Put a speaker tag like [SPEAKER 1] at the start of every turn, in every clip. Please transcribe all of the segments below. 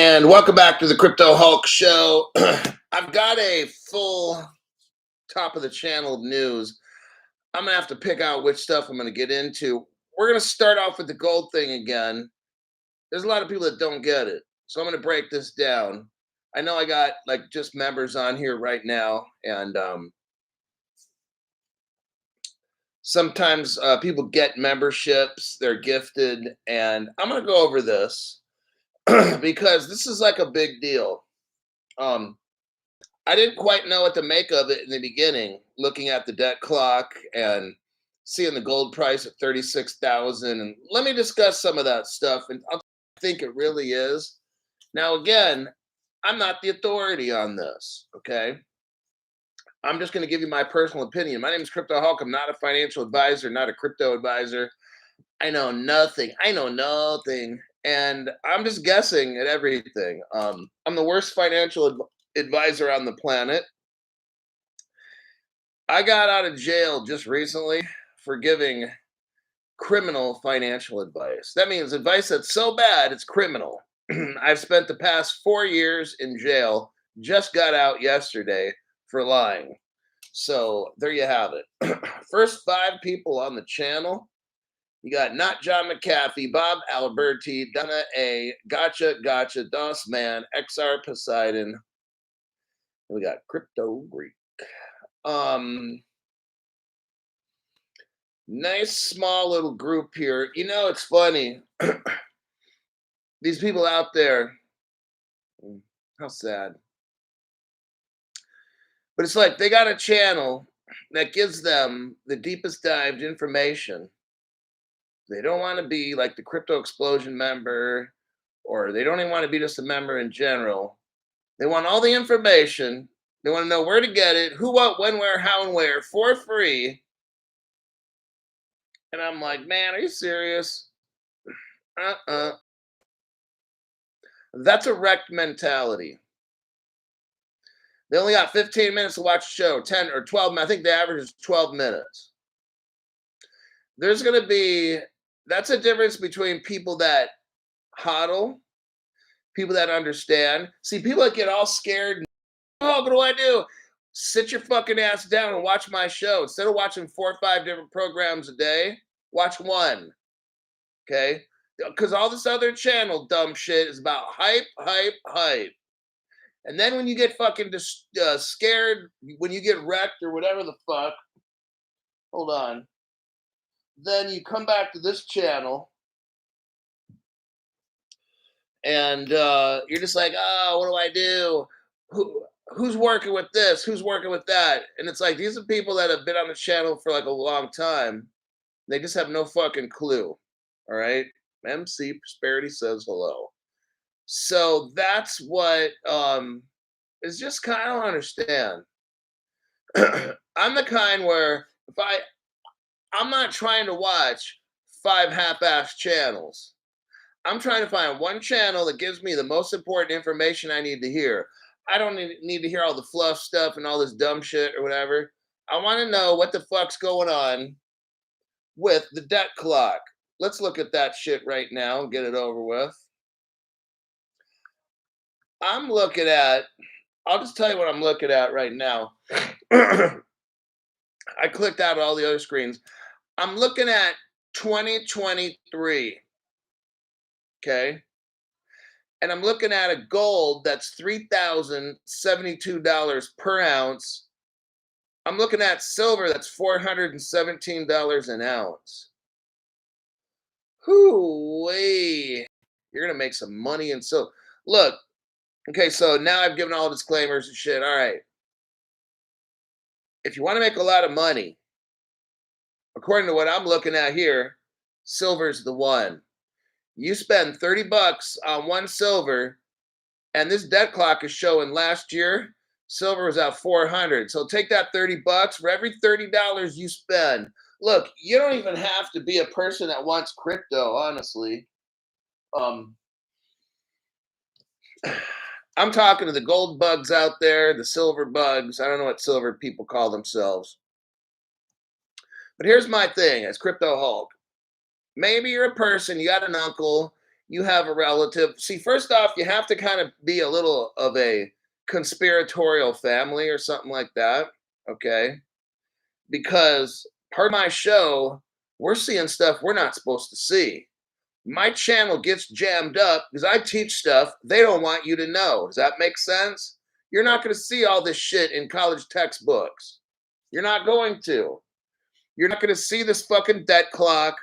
[SPEAKER 1] And welcome back to the Crypto Hulk Show. I've got a full top of the channel news. I'm going to have to pick out which stuff I'm going to get into. We're going to start off with the gold thing again. There's a lot of people that don't get it. So I'm going to break this down. I know I got like just members on here right now. And sometimes people get memberships. They're gifted. And I'm going to go over this because this is like a big deal. I didn't quite know what to make of it in the beginning, looking at the debt clock and seeing the gold price at 36,000. And let me discuss some of that stuff. And I think it really is. Now, again, I'm not the authority on this, okay? I'm just going to give you my personal opinion. My name is Crypto Hulk. I'm not a financial advisor, not a crypto advisor. I know nothing. And I'm just guessing at everything. I'm the worst financial advisor on the planet. I got out of jail just recently for giving criminal financial advice. That means advice that's so bad it's criminal. I've spent the past 4 years in jail, just got out yesterday for lying. So there you have it. First 5 people on the channel. You got Not John McAfee, Bob Alberti, Donna A, Gotcha, Dos Man, XR Poseidon. We got Crypto Greek. Nice small little group here. You know, it's funny. These people out there, how sad. But it's like they got a channel that gives them the deepest dived information. They don't want to be like the Crypto Explosion member, or they don't even want to be just a member in general. They want all the information. They want to know where to get it, who, what, when, where, how, and where for free. And I'm like, man, are you serious? That's a wrecked mentality. They only got 15 minutes to watch the show, 10 or 12. I think the average is 12 minutes. There's going to be, that's a difference between people that hodl, people that understand. See, people that get all scared. Oh, what do I do? Sit your fucking ass down and watch my show. Instead of watching 4 or 5 different programs a day, watch one. Okay? Because all this other channel dumb shit is about hype. And then when you get fucking scared, when you get wrecked or whatever the fuck, hold on. Then you come back to this channel and you're just like, oh, what do I do? Who's working with this? Who's working with that? And it's like, these are people that have been on the channel for like a long time. They just have no fucking clue. All right. MC Prosperity says hello. So that's what is just kind of understand. I'm the kind where if I'm not trying to watch 5 half-ass channels. I'm trying to find one channel that gives me the most important information I need to hear. I don't need to hear all the fluff stuff and all this dumb shit or whatever. I want to know what the fuck's going on with the debt clock. Let's look at that shit right now and get it over with. I'll just tell you what I'm looking at right now. I clicked out all the other screens. I'm looking at 2023. Okay. And I'm looking at a gold that's $3,072 per ounce. I'm looking at silver that's $417 an ounce. Hoo-wee. You're going to make some money in silver. Look, okay, so now I've given all disclaimers and shit. All right. If you want to make a lot of money, according to what I'm looking at here, silver's the one. You spend $30 on one silver, and this debt clock is showing last year, silver was at 400. So take that $30 for every $30 you spend. Look, you don't even have to be a person that wants crypto, honestly. I'm talking to the gold bugs out there, the silver bugs. I don't know what silver people call themselves. But here's my thing as Crypto Hulk. Maybe you're a person, you got an uncle, you have a relative. See, first off, you have to kind of be a little of a conspiratorial family or something like that. Okay. Because part of my show, we're seeing stuff we're not supposed to see. My channel gets jammed up because I teach stuff they don't want you to know. Does that make sense? You're not going to see all this shit in college textbooks. You're not going to. You're not going to see this fucking debt clock.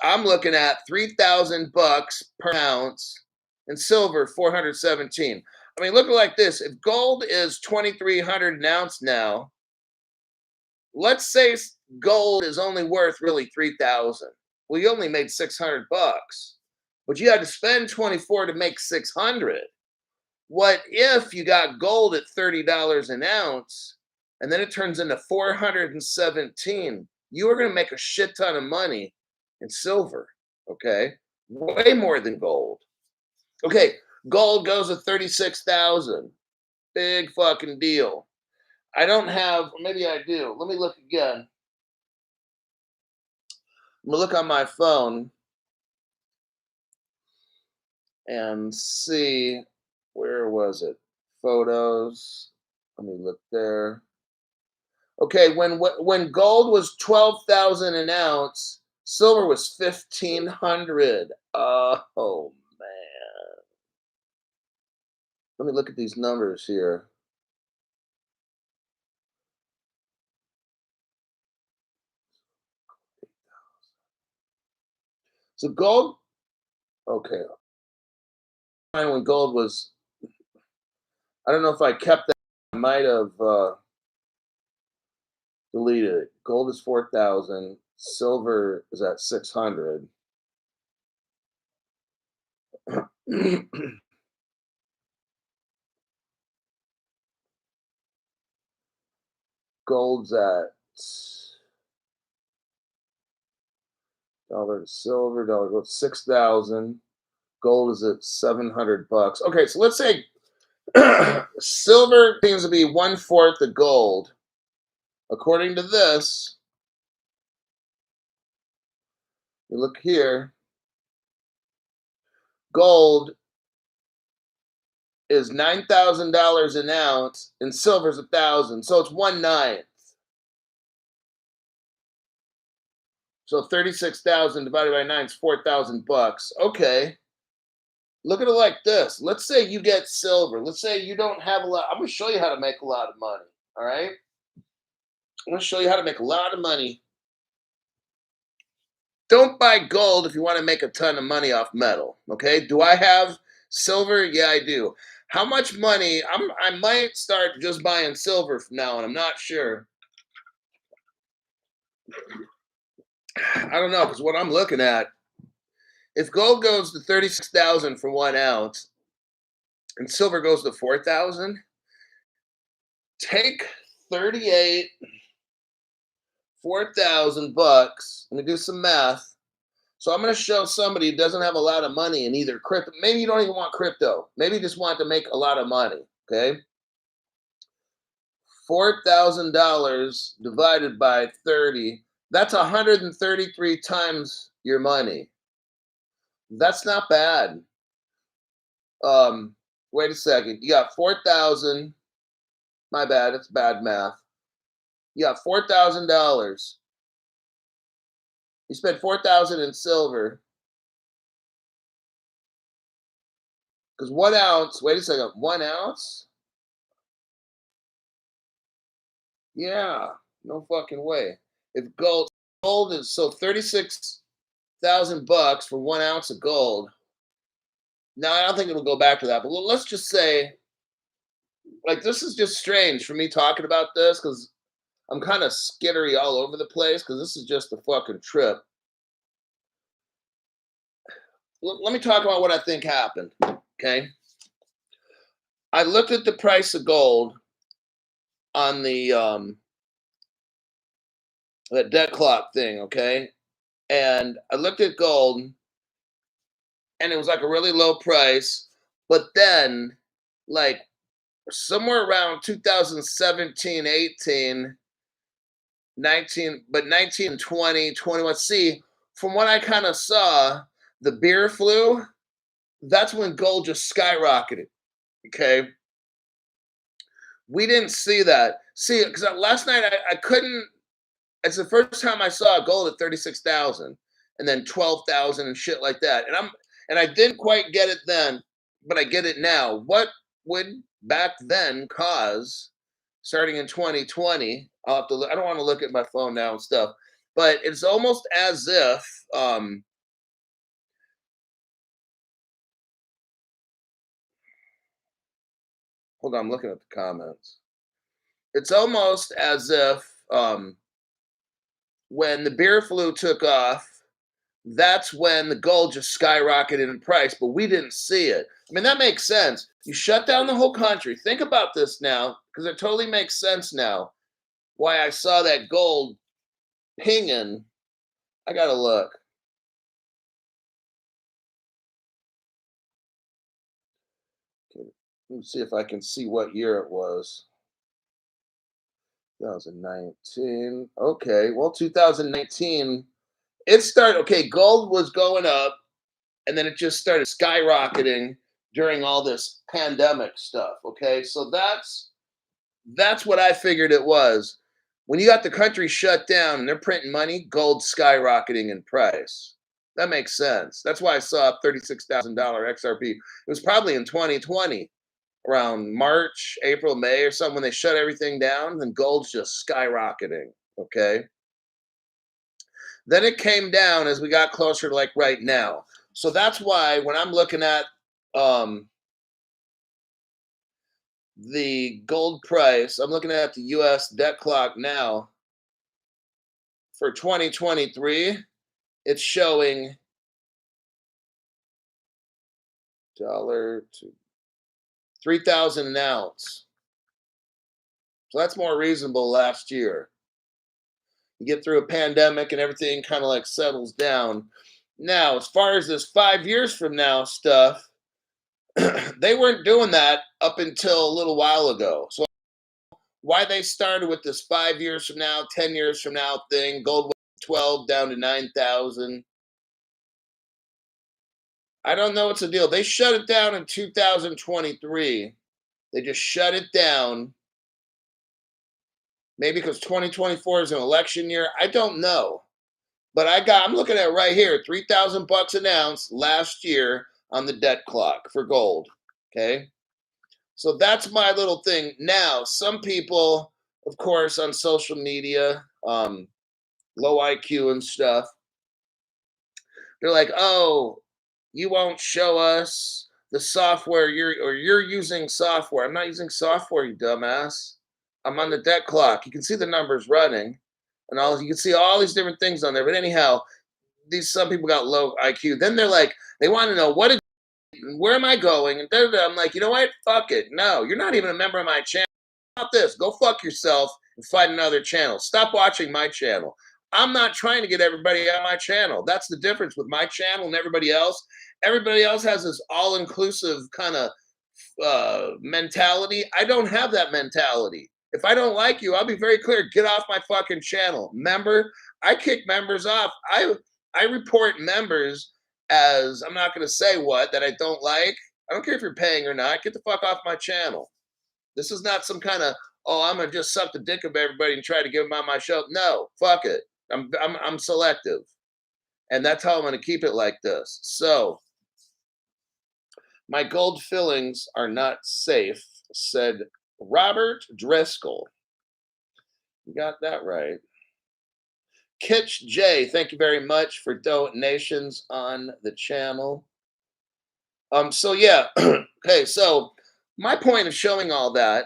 [SPEAKER 1] I'm looking at 3,000 bucks per ounce and silver 417. I mean, look at it like this. If gold is 2,300 an ounce now, let's say gold is only worth really 3,000. Well, you only made 600 bucks, but you had to spend 24 to make 600. What if you got gold at $30 an ounce and then it turns into 417? You are going to make a shit ton of money in silver, okay? Way more than gold. Okay, gold goes to 36,000. Big fucking deal. I don't have, maybe I do. Let me look again. I'm gonna look on my phone and see, where was it? Photos. Let me look there. Okay, when gold was 12,000 an ounce, silver was 1,500. Oh man. Let me look at these numbers here. So gold, okay. When gold was, I don't know if I kept that. I might have deleted it. Gold is 4,000. Silver is at 600. Gold's at dollar to silver, dollar gold 6,000. Gold is at 700 bucks. Okay, so let's say silver seems to be 1/4 of gold. According to this, you look here, gold is $9,000 an ounce and silver's 1,000. So it's 1/9. So 36,000 divided by 9 is 4,000 bucks. Okay. Look at it like this. Let's say you get silver. Let's say you don't have a lot. I'm going to show you how to make a lot of money. All right. I'm going to show you how to make a lot of money. Don't buy gold if you want to make a ton of money off metal. Okay. Do I have silver? Yeah, I do. How much money? I might start just buying silver from now on. I'm not sure. I don't know, because what I'm looking at, if gold goes to 36,000 for 1 ounce and silver goes to 4,000, take 38, 4,000 bucks. Let me do some math. So I'm going to show somebody who doesn't have a lot of money in either crypto. Maybe you don't even want crypto. Maybe you just want to make a lot of money. Okay. $4,000 divided by 30. That's 133 times your money. That's not bad. Wait a second. You got 4,000. My bad. It's bad math. You got $4,000. You spent 4,000 in silver. Because 1 ounce, wait a second, 1 ounce? Yeah, no fucking way. If gold is so 36,000 bucks for 1 ounce of gold. Now I don't think it'll go back to that, but let's just say, like, this is just strange for me talking about this because I'm kind of skittery all over the place because this is just a fucking trip. Let me talk about what I think happened. Okay. I looked at the price of gold on the that debt clock thing, okay? And I looked at gold and it was like a really low price, but then like somewhere around 2017, 18, 19, but 19, 20, 21. See, from what I kind of saw, the beer flu that's when gold just skyrocketed. Okay, we didn't see that. See, because last night I couldn't. It's the first time I saw gold at 36,000 and then 12,000 and shit like that. And I didn't quite get it then, but I get it now. What would back then cause starting in 2020? I'll have to I don't want to look at my phone now and stuff, but it's almost as if hold on, I'm looking at the comments. It's almost as if when the beer flu took off, that's when the gold just skyrocketed in price, but we didn't see it. I mean, that makes sense. You shut down the whole country. Think about this now, because it totally makes sense now why I saw that gold pinging. I gotta look. Okay, let me see if I can see what year it was. 2019. Okay, well, 2019, it started. Okay, gold was going up, and then it just started skyrocketing during all this pandemic stuff. Okay, so that's what I figured it was. When you got the country shut down and they're printing money, gold skyrocketing in price. That makes sense. That's why I saw $36,000 XRP. It was probably in 2020, around March, April, May, or something when they shut everything down. Then gold's just skyrocketing. Okay. Then it came down as we got closer to like right now. So that's why when I'm looking at um, the gold price, I'm looking at the US debt clock now for 2023. It's showing dollar to 3,000 an ounce. So that's more reasonable last year. You get through a pandemic and everything kind of like settles down. Now, as far as this 5 years from now stuff, they weren't doing that up until a little while ago. So why they started with this 5 years from now, 10 years from now thing, gold went 12 down to 9,000. I don't know what's the deal. They shut it down in 2023. They just shut it down. Maybe because 2024 is an election year. I don't know. But I'm looking at it right here, 3,000 bucks an ounce last year on the debt clock for gold. Okay. So that's my little thing. Now, some people, of course, on social media, low IQ and stuff, they're like, "Oh, you won't show us the software you're using software." I'm not using software, you dumbass. I'm on the debt clock. You can see the numbers running, and all you can see all these different things on there. But anyhow, these some people got low IQ. Then they're like, they want to know where am I going? And I'm like, you know what? Fuck it. No, you're not even a member of my channel. How about this? Go fuck yourself and find another channel. Stop watching my channel. I'm not trying to get everybody on my channel. That's the difference with my channel and everybody else. Everybody else has this all-inclusive kind of mentality. I don't have that mentality. If I don't like you, I'll be very clear. Get off my fucking channel. Member, I kick members off. I report members as I'm not going to say what that I don't like. I don't care if you're paying or not. Get the fuck off my channel. This is not some kind of I'm gonna just suck the dick of everybody and try to get them on my show. No, fuck it. I'm selective, and that's how I'm gonna keep it like this. So my gold fillings are not safe," said Robert Driscoll. You got that right. Kitch J, thank you very much for donations on the channel. So yeah, okay, so my point of showing all that,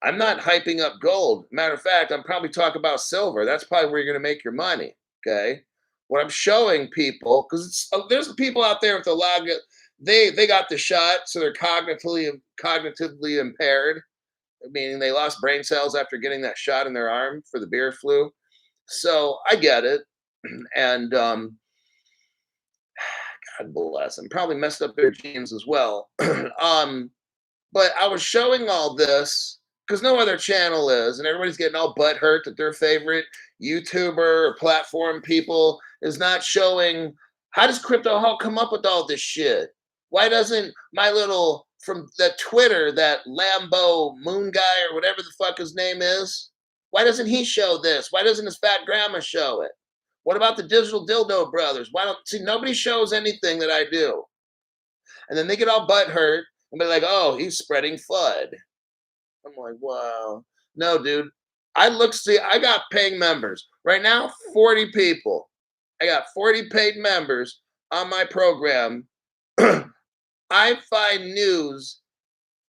[SPEAKER 1] I'm not hyping up gold. Matter of fact, I'm probably talking about silver. That's probably where you're going to make your money. Okay. What I'm showing people, because there's people out there with a lot of, they got the shot, so they're cognitively impaired, meaning they lost brain cells after getting that shot in their arm for the beer flu. So I get it. And God bless them. Probably messed up their genes as well. But I was showing all this because no other channel is, and everybody's getting all butthurt that their favorite YouTuber or platform people is not showing. How does Crypto Hulk come up with all this shit? Why doesn't my little from the Twitter, that Lambo Moon guy or whatever the fuck his name is? Why doesn't he show this? Why doesn't his fat grandma show it? What about the Digital Dildo Brothers? Why don't see nobody shows anything that I do? And then they get all butthurt and be like, "Oh, he's spreading FUD." I'm like, "Wow, no, dude." I got paying members right now, 40 people. I got 40 paid members on my program. I find news,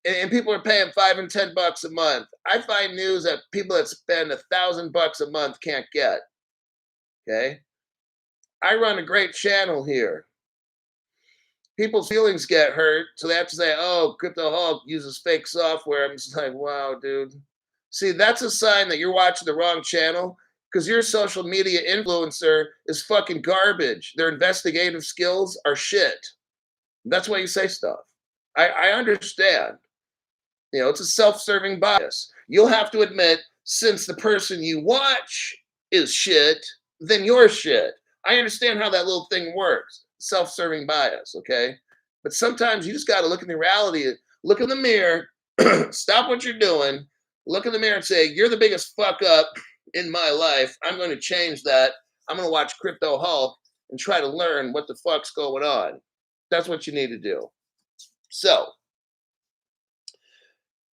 [SPEAKER 1] and people are paying $5 and $10 a month. I find news that people that spend $1,000 a month can't get. Okay, I run a great channel here. People's feelings get hurt, so they have to say, "Oh, Crypto Hulk uses fake software." I'm just like, "Wow, dude." See, that's a sign that you're watching the wrong channel because your social media influencer is fucking garbage. Their investigative skills are shit. That's why you say stuff. I understand. You know, it's a self-serving bias. You'll have to admit, since the person you watch is shit, then you're shit. I understand how that little thing works. Self-serving bias, okay? But sometimes you just got to look in the reality, look in the mirror, stop what you're doing, look in the mirror and say, "You're the biggest fuck up in my life. I'm going to change that. I'm going to watch Crypto Hulk and try to learn what the fuck's going on." That's what you need to do. So,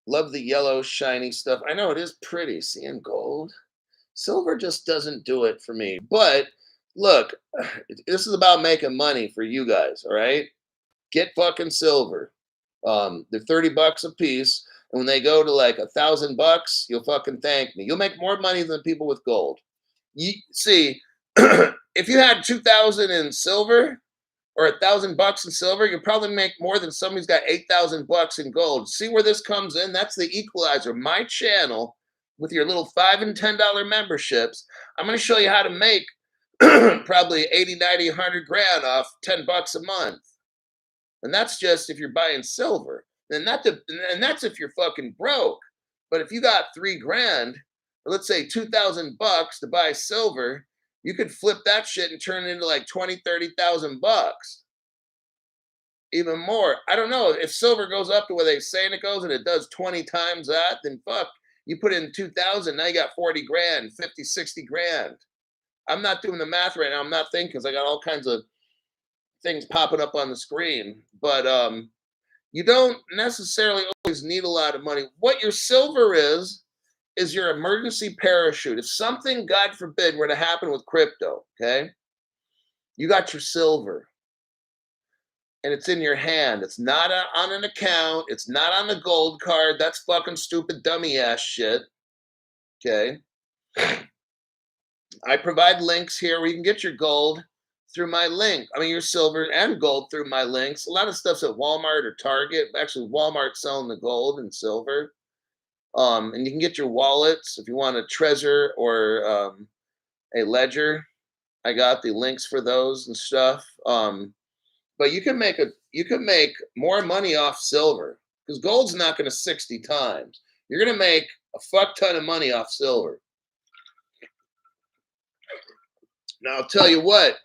[SPEAKER 1] love the yellow shiny stuff. I know it is pretty, seeing gold. Silver just doesn't do it for me. But look, this is about making money for you guys, all right? Get fucking silver. They're $30 a piece. And when they go to like $1,000, you'll fucking thank me. You'll make more money than people with gold. You see, if you had 2,000 in silver, or $1,000 in silver, you probably make more than somebody who's got $8,000 in gold. See where this comes in? That's the equalizer. My channel, with your little $5 and $10 memberships, I'm going to show you how to make probably 80, 90, 100 grand off $10 a month. And that's just if you're buying silver. And that's if you're fucking broke. But if you got 3 grand, or let's say $2,000 to buy silver, you could flip that shit and turn it into like 20, 30,000 bucks. Even more. I don't know. If silver goes up to where they're saying it goes and it does 20 times that, then fuck. You put in 2,000, now you got 40 grand, 50, 60 grand. I'm not doing the math right now. I'm not thinking because I got all kinds of things popping up on the screen. But you don't necessarily always need a lot of money. What your silver is your emergency parachute. If something, God forbid, were to happen with crypto, okay, you got your silver and it's in your hand. It's not on an account. It's not on the gold card. That's fucking stupid dummy ass shit, okay? I provide links here where you can get your gold through my link. I mean, your silver and gold through my links. A lot of stuff's at Walmart or Target. Actually, Walmart's selling the gold and silver. And you can get your wallets if you want a Trezor or a Ledger. I got the links for those and stuff. But you can make more money off silver because gold's not going to 60 times. You're going to make a fuck ton of money off silver. Now I'll tell you what.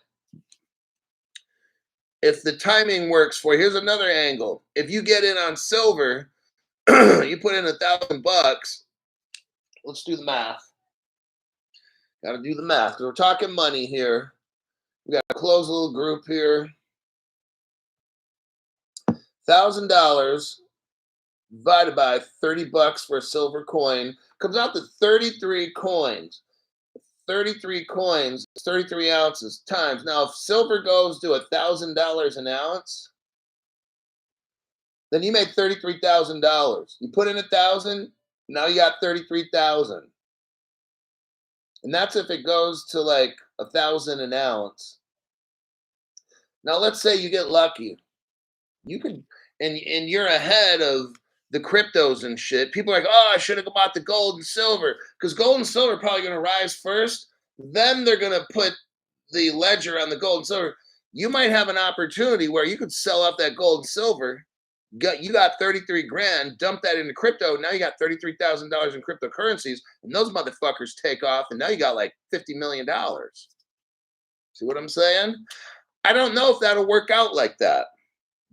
[SPEAKER 1] If the timing works for you, here's another angle. If you get in on silver, you put in $1,000. Let's do the math. Got to do the math because we're talking money here. We got to close a little group here. $1,000 divided by $30 for a silver coin comes out to 33 coins. 33 coins, 33 ounces times. Now, if silver goes to $1,000 an ounce, then you made $33,000. You put in 1,000, now you got 33,000. And that's if it goes to like 1,000 an ounce. Now, let's say you get lucky. You could, and you're ahead of the cryptos and shit. People are like, "Oh, I should have bought the gold and silver," because gold and silver are probably going to rise first. Then they're going to put the ledger on the gold and silver. You might have an opportunity where you could sell off that gold and silver. You got 33 grand, dump that into crypto. Now you got $33,000 in cryptocurrencies, and those motherfuckers take off, and now you got like $50 million. See what I'm saying? I don't know if that'll work out like that.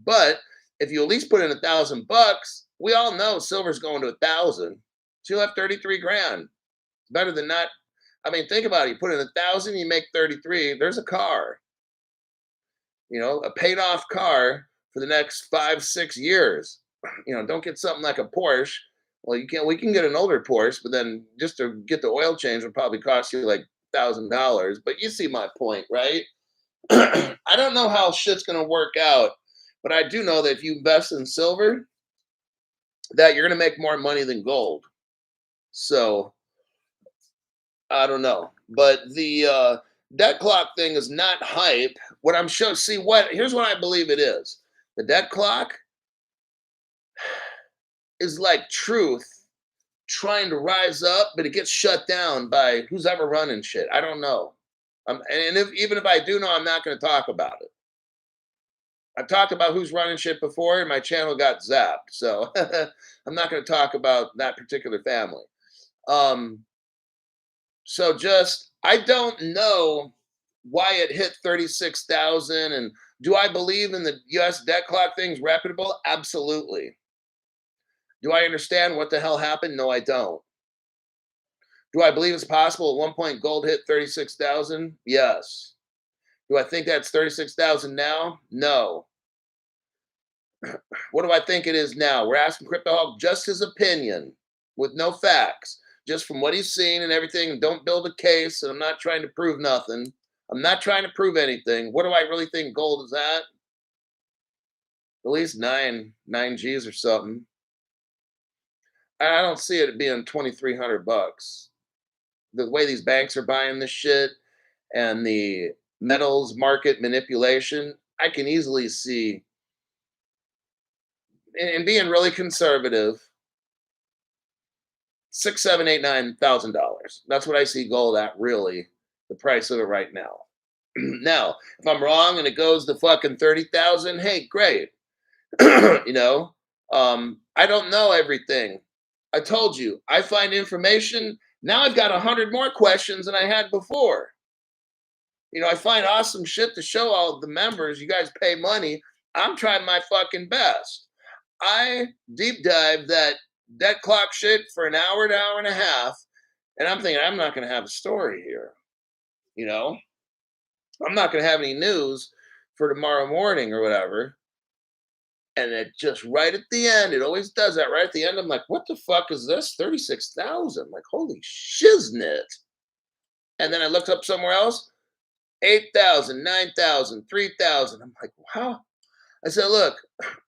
[SPEAKER 1] But If you at least put in $1,000, we all know silver's going to 1,000. So you'll have 33 grand. It's better than not. I mean, think about it. You put in 1,000, you make 33. There's a car, a paid off car for the next 5, 6 years. Don't get something like a Porsche. Well, we can get an older Porsche, but then just to get the oil change would probably cost you like $1,000. But you see my point, right? I don't know how shit's gonna work out, but I do know that if you invest in silver, that you're gonna make more money than gold. So I don't know, but the debt clock thing is not hype. What I'm showing, see what here's what I believe it is. The debt clock is like truth trying to rise up, but it gets shut down by who's ever running shit. I don't know. And even if I do know, I'm not going to talk about it. I've talked about who's running shit before, and my channel got zapped. So I'm not going to talk about that particular family. Um, so just I don't know why it hit 36,000, and do I believe in the U.S. debt clock thing's reputable? Absolutely. Do I understand what the hell happened? No, I don't. Do I believe it's possible at one point gold hit 36,000? Yes. Do I think that's 36,000 now? No. What do I think it is now? We're asking Crypto Hulk just his opinion with no facts, just from what he's seen and everything. Don't build a case, and I'm not trying to prove nothing. I'm not trying to prove anything. What do I really think gold is at? At least nine G's or something. I don't see it being 2,300 bucks. The way these banks are buying this shit and the metals market manipulation, I can easily see, and being really conservative, $6, $7, $8, $9,000. That's what I see gold at, really, the price of it right now. Now, if I'm wrong and it goes to fucking 30,000, hey, great. I don't know everything. I told you, I find information. Now I've got 100 more questions than I had before. I find awesome shit to show all of the members. You guys pay money. I'm trying my fucking best. I deep dive that debt clock shit for an hour and a half, and I'm thinking I'm not going to have a story here. I'm not going to have any news for tomorrow morning or whatever. And it just right at the end, it always does that. Right at the end, I'm like, what the fuck is this? 36,000. Like, holy shiznit. And then I looked up somewhere else, 8,000, 9,000, 3,000. I'm like, wow. I said, look,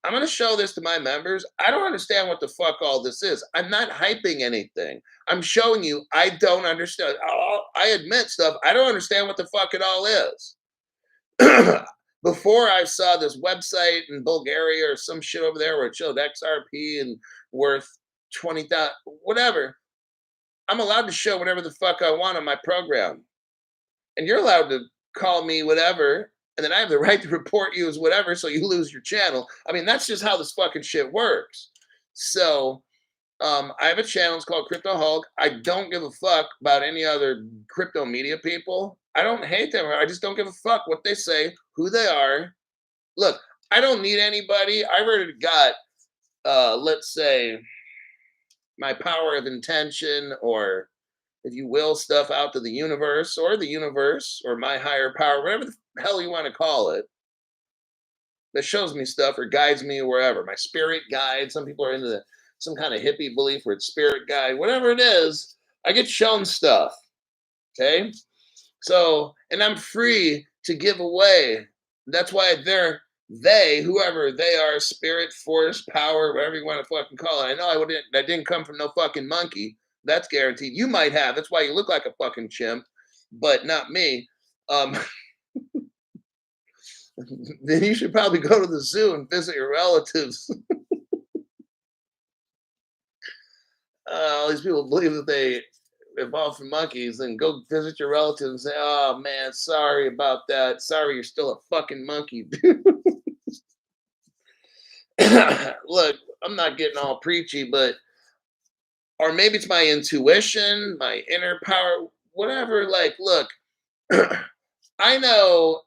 [SPEAKER 1] I'm going to show this to my members. I don't understand what the fuck all this is. I'm not hyping anything. I'm showing you I don't understand. I admit stuff. I don't understand what the fuck it all is. Before I saw this website in Bulgaria or some shit over there where it showed XRP and worth 20,000, whatever, I'm allowed to show whatever the fuck I want on my program. And you're allowed to call me whatever, and then I have the right to report you as whatever, so you lose your channel. I mean, that's just how this fucking shit works. So I have a channel. It's called Crypto Hulk. I don't give a fuck about any other crypto media people. I don't hate them. I just don't give a fuck what they say, who they are. Look, I don't need anybody. I already got, let's say, my power of intention, or if you will, stuff out to the universe or my higher power, whatever the hell you want to call it, that shows me stuff or guides me wherever. My spirit guide. Some people are into some kind of hippie belief where it's spirit guide. Whatever it is, I get shown stuff. Okay? So, and I'm free to give away. That's why whoever they are, spirit, force, power, whatever you want to fucking call it. I know I didn't come from no fucking monkey. That's guaranteed. You might have. That's why you look like a fucking chimp, but not me. Then you should probably go to the zoo and visit your relatives. All these people believe that they evolved from monkeys, and go visit your relatives and say, oh man, sorry about that. Sorry, you're still a fucking monkey. Look, I'm not getting all preachy, but, or maybe it's my intuition, my inner power, whatever. Like, look, I know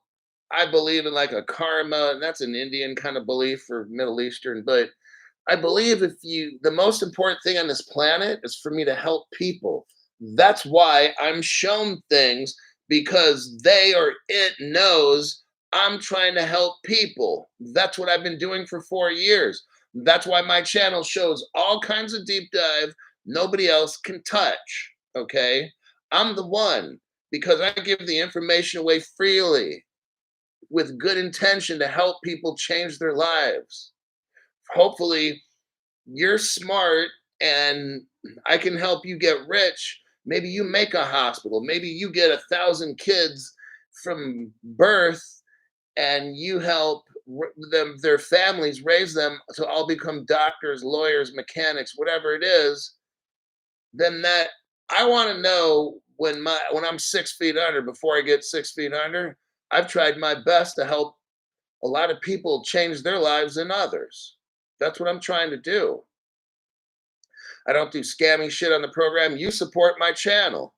[SPEAKER 1] I believe in like a karma, and that's an Indian kind of belief or Middle Eastern, but I believe if you the most important thing on this planet is for me to help people. That's why I'm shown things because they or it knows I'm trying to help people. That's what I've been doing for 4 years. That's why my channel shows all kinds of deep dive nobody else can touch. Okay. I'm the one because I give the information away freely with good intention to help people change their lives. Hopefully, you're smart and I can help you get rich. Maybe you make a hospital. Maybe you get 1,000 kids from birth and you help them, their families raise them to all become doctors, lawyers, mechanics, whatever it is. Then that I want to know when I'm 6 feet under, before I get 6 feet under, I've tried my best to help a lot of people change their lives and others. That's what I'm trying to do. I don't do scammy shit on the program. You support my channel.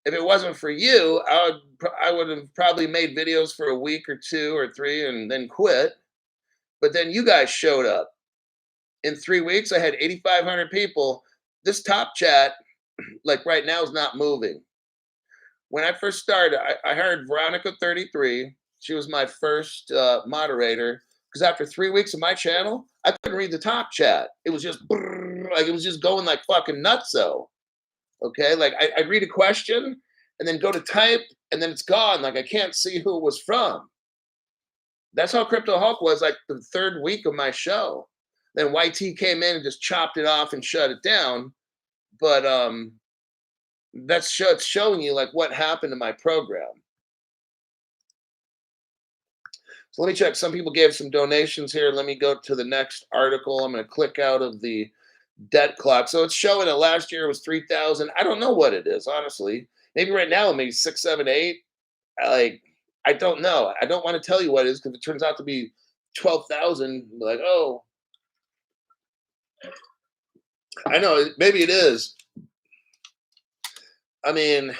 [SPEAKER 1] If it wasn't for you, I would have probably made videos for a week or 2 or 3 and then quit. But then you guys showed up. In 3 weeks, I had 8,500 people. This top chat, like right now, is not moving. When I first started, I hired Veronica 33. She was my first moderator because after 3 weeks of my channel, I couldn't read the top chat. It was just like it was just going like fucking nutso. Okay, like I'd read a question and then go to type and then it's gone. Like I can't see who it was from. That's how Crypto Hulk was like the third week of my show. Then YT came in and just chopped it off and shut it down. But it's showing you like what happened to my program. So let me check. Some people gave some donations here. Let me go to the next article. I'm going to click out of the debt clock. So it's showing that last year was 3,000. I don't know what it is, honestly. Maybe right now, maybe 6, 7, 8. Like, I don't know. I don't want to tell you what it is because it turns out to be 12,000. Like, oh, I know. Maybe it is. I mean,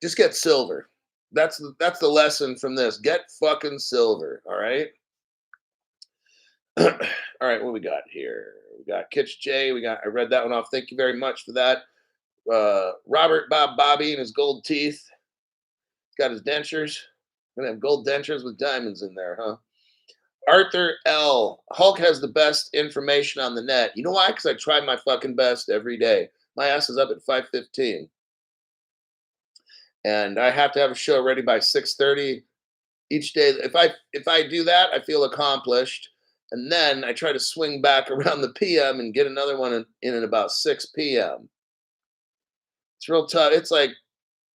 [SPEAKER 1] just get silver. That's the lesson from this. Get fucking silver. All right. All right. What we got here? We got Kitch J. I read that one off. Thank you very much for that. Robert Bob Bobby and his gold teeth. Got his dentures. Gonna have gold dentures with diamonds in there, huh? Arthur L. Hulk has the best information on the net. You know why? Because I try my fucking best every day. My ass is up at 5:15. And I have to have a show ready by 6:30 each day. If I do that, I feel accomplished. And then I try to swing back around the PM and get another one in at about 6 p.m. It's real tough. It's like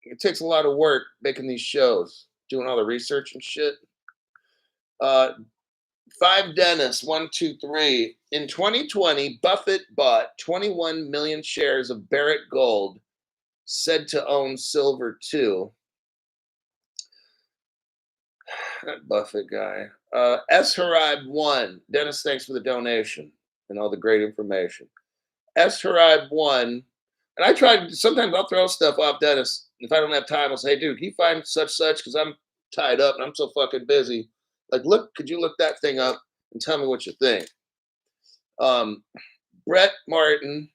[SPEAKER 1] it takes a lot of work making these shows, doing all the research and shit. Uh, Five Dennis, 123. In 2020, Buffett bought 21 million shares of Barrick Gold, said to own silver too. That Buffett guy. S. Harib 1. Dennis, thanks for the donation and all the great information. S. Harib 1. And I try to, sometimes I'll throw stuff off Dennis. If I don't have time, I'll say, hey, dude, can you find such because I'm tied up and I'm so fucking busy. Like, look, could you look that thing up and tell me what you think? Brett Martin.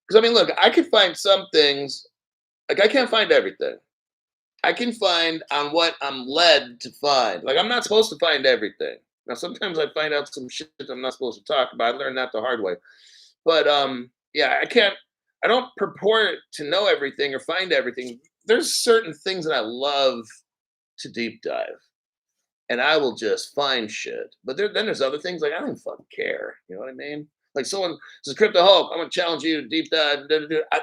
[SPEAKER 1] Because, I mean, look, I could find some things. Like, I can't find everything. I can find on what I'm led to find. Like, I'm not supposed to find everything. Now, sometimes I find out some shit I'm not supposed to talk about. I learned that the hard way. But yeah, I don't purport to know everything or find everything. There's certain things that I love to deep dive. And I will just find shit. But then there's other things like I don't fucking care. You know what I mean? Like someone says, Crypto Hulk, I'm gonna challenge you to deep dive.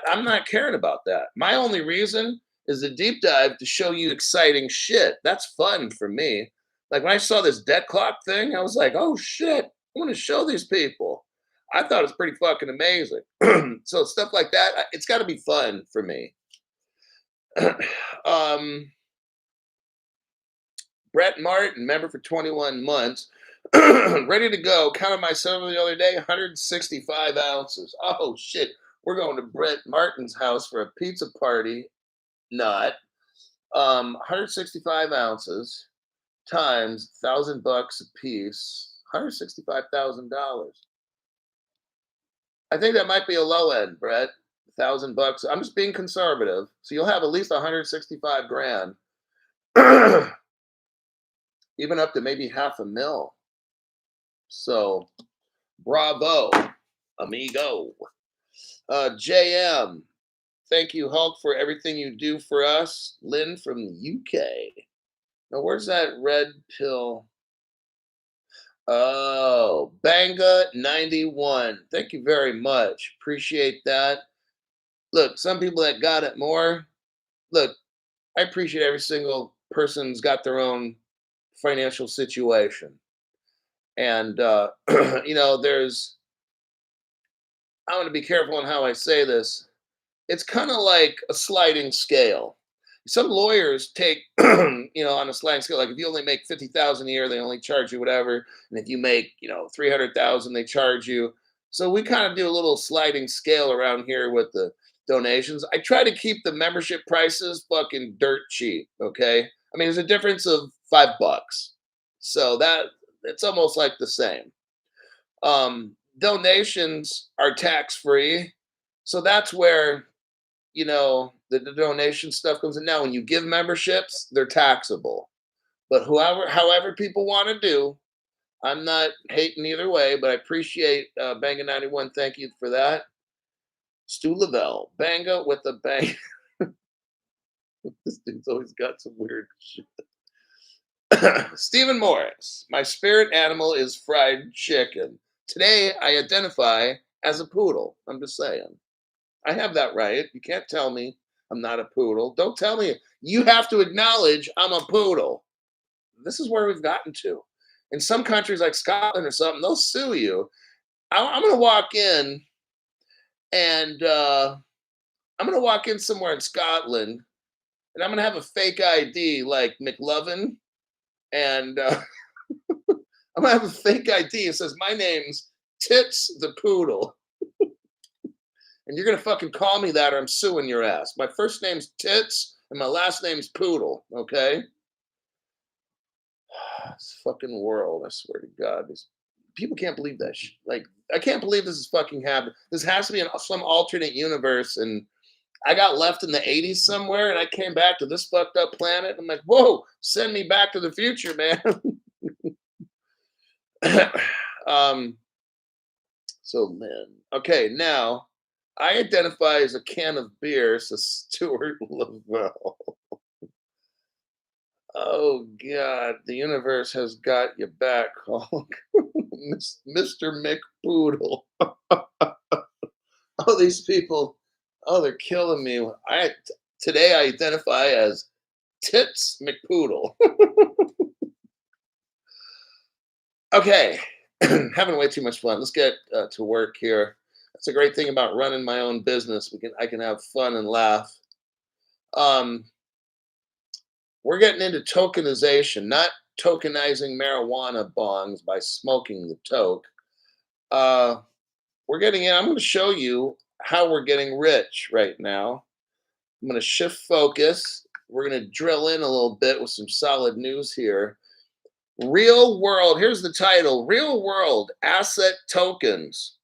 [SPEAKER 1] I'm not caring about that. My only reason is a deep dive to show you exciting shit. That's fun for me. Like when I saw this debt clock thing, I was like, oh shit, I want to show these people. I thought it was pretty fucking amazing. So stuff like that, it's got to be fun for me. Brett Martin, member for 21 months, ready to go. Counted my silver the other day, 165 ounces. Oh shit, we're going to Brett Martin's house for a pizza party. Not 165 ounces times $1,000 a piece, $165,000. I think that might be a low end, Brett. $1,000. I'm just being conservative, so you'll have at least 165 grand, even up to maybe half a mil. So, bravo, amigo. JM, thank you, Hulk, for everything you do for us. Lynn from the UK. Now, where's that red pill? Oh, Banga 91. Thank you very much. Appreciate that. Look, some people that got it more. Look, I appreciate every single person's got their own financial situation. And, there's, I want to be careful on how I say this. It's kind of like a sliding scale. Some lawyers take, on a sliding scale, like if you only make 50,000 a year, they only charge you whatever. And if you make, 300,000, they charge you. So we kind of do a little sliding scale around here with the donations. I try to keep the membership prices fucking dirt cheap. Okay. I mean, there's a difference of $5. So it's almost like the same. Donations are tax free. So that's where the donation stuff comes in. Now, when you give memberships, they're taxable. But however people want to do, I'm not hating either way, but I appreciate Banga 91. Thank you for that. Stu Lavelle, Banga with a bang. This dude's always got some weird shit. Stephen Morris, my spirit animal is fried chicken. Today, I identify as a poodle. I'm just saying. I have that right. You can't tell me I'm not a poodle. Don't tell me. You have to acknowledge I'm a poodle. This is where we've gotten to. In some countries like Scotland or something, they'll sue you. I'm going to walk in and I'm going to walk in somewhere in Scotland and I'm going to have a fake ID like McLovin. And I'm going to have a fake ID. It says, my name's Tits the Poodle. And you're gonna fucking call me that or I'm suing your ass. My first name's Tits and my last name's Poodle, okay? This fucking world, I swear to God. These people can't believe that shit. Like, I can't believe this is fucking happening. This has to be in some alternate universe. And I got left in the 80s somewhere and I came back to this fucked up planet. I'm like, whoa, send me back to the future, man. So, man. Okay, now I identify as a can of beer, says Stuart Lavelle. Oh God, the universe has got your back, Hulk. Mr. McPoodle. Oh, these people. Oh, they're killing me. Today I identify as Tits McPoodle. Okay, having way too much fun. Let's get to work here. That's a great thing about running my own business. I can have fun and laugh. We're getting into tokenization, not tokenizing marijuana bongs by smoking the toke. We're getting in. I'm going to show you how we're getting rich right now. I'm going to shift focus. We're going to drill in a little bit with some solid news here. Real world. Here's the title: Real world asset tokens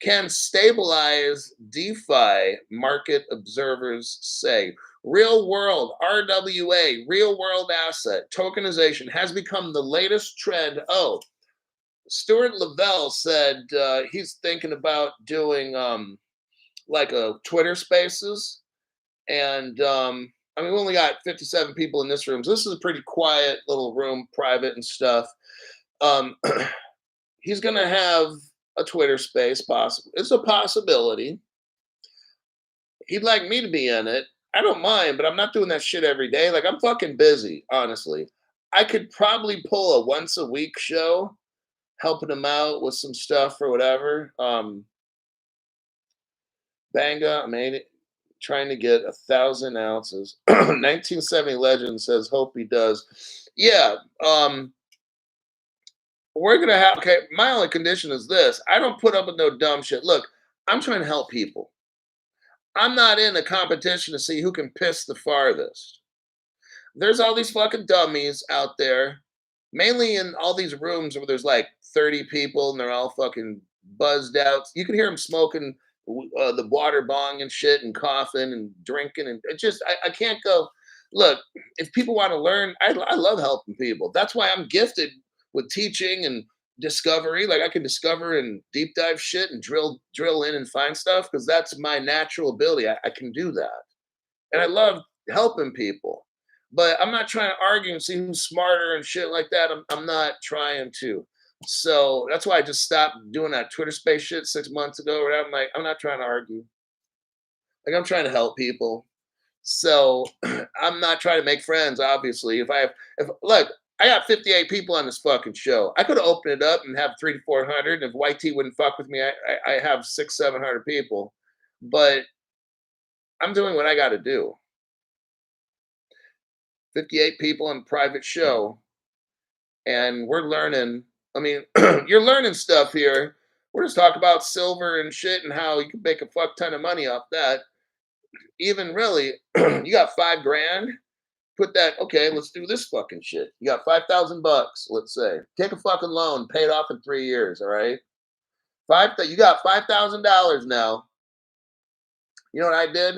[SPEAKER 1] can stabilize DeFi, market observers say. Real world, RWA, real world asset tokenization has become the latest trend. Oh, Stuart Lavelle said he's thinking about doing like a Twitter Spaces. And I mean, we only got 57 people in this room. So this is a pretty quiet little room, private and stuff. He's going to have a Twitter space possible. It's a possibility. He'd like me to be in it. I don't mind, but I'm not doing that shit every day. Like, I'm fucking busy, honestly. I could probably pull a once a week show, helping him out with some stuff or whatever. Banga, I made it, trying to get 1,000 ounces. 1970 legend says, hope he does. Yeah, we're gonna have, okay, my only condition is this: I don't put up with no dumb shit. Look, I'm trying to help people. I'm not in a competition to see who can piss the farthest. There's all these fucking dummies out there mainly in all these rooms where there's like 30 people and they're all fucking buzzed out. You can hear them smoking the water bong and shit and coughing and drinking. And it just, I can't go. Look, if people want to learn, I love helping people. That's why I'm gifted with teaching and discovery. Like I can discover and deep dive shit and drill in and find stuff because that's my natural ability. I can do that. And I love helping people. But I'm not trying to argue and see who's smarter and shit like that. I'm not trying to. So that's why I just stopped doing that Twitter space shit 6 months ago. Or whatever. I'm like, I'm not trying to argue. Like I'm trying to help people. So I'm not trying to make friends, obviously. If look, I got 58 people on this fucking show. I could open it up and have 300 to 400. And if White T wouldn't fuck with me, I have 600 to 700 people. But I'm doing what I got to do. 58 people on private show, and we're learning. I mean, you're learning stuff here. We're just talking about silver and shit and how you can make a fuck ton of money off that. Even really, you got 5 grand. Put that. Okay, let's do this fucking shit. You got $5,000. Let's say take a fucking loan, pay it off in 3 years. All right, you got $5,000 now. You know what I did?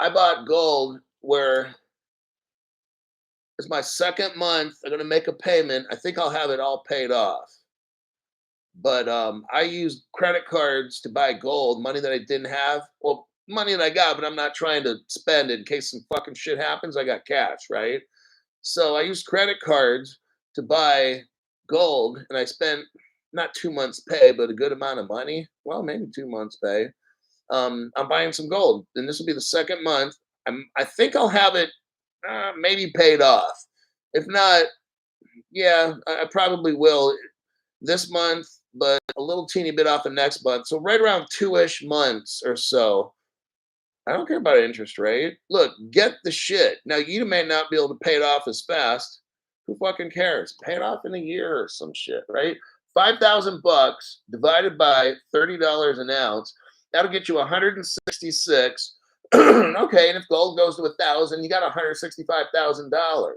[SPEAKER 1] I bought gold where it's my second month. I'm gonna make a payment. I think I'll have it all paid off. But I used credit cards to buy gold, money that I didn't have. Well, money that I got, but I'm not trying to spend it in case some fucking shit happens. I got cash, right? So I used credit cards to buy gold, and I spent not 2 months' pay, but a good amount of money. Well, maybe 2 months' pay. I'm buying some gold, and this will be the second month. I think I'll have it maybe paid off. If not, yeah, I probably will this month, but a little teeny bit off the next month. So right around 2-ish months or so. I don't care about interest rate. Look, get the shit. Now you may not be able to pay it off as fast. Who fucking cares? Pay it off in a year or some shit, right? $5,000 divided by $30 an ounce. That'll get you 166. Okay, and if gold goes to 1,000, you got $165,000.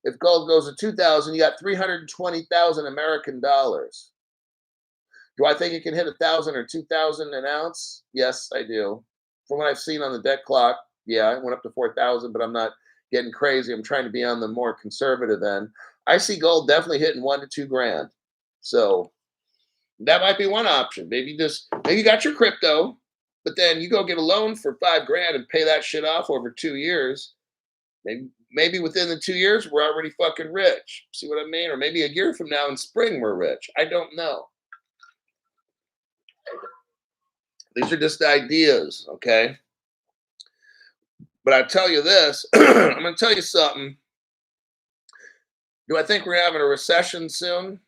[SPEAKER 1] If gold goes to 2,000, you got 320,000 American dollars. Do I think it can hit 1,000 or 2,000 an ounce? Yes, I do. From what I've seen on the debt clock, yeah, it went up to 4,000, but I'm not getting crazy. I'm trying to be on the more conservative end. I see gold definitely hitting 1 to 2 grand. So that might be one option. Maybe you got your crypto, but then you go get a loan for 5 grand and pay that shit off over 2 years. Maybe within the 2 years we're already fucking rich. See what I mean? Or maybe a year from now in spring we're rich. I don't know. These are just ideas, okay? But I tell you this, I'm going to tell you something. Do I think we're having a recession soon?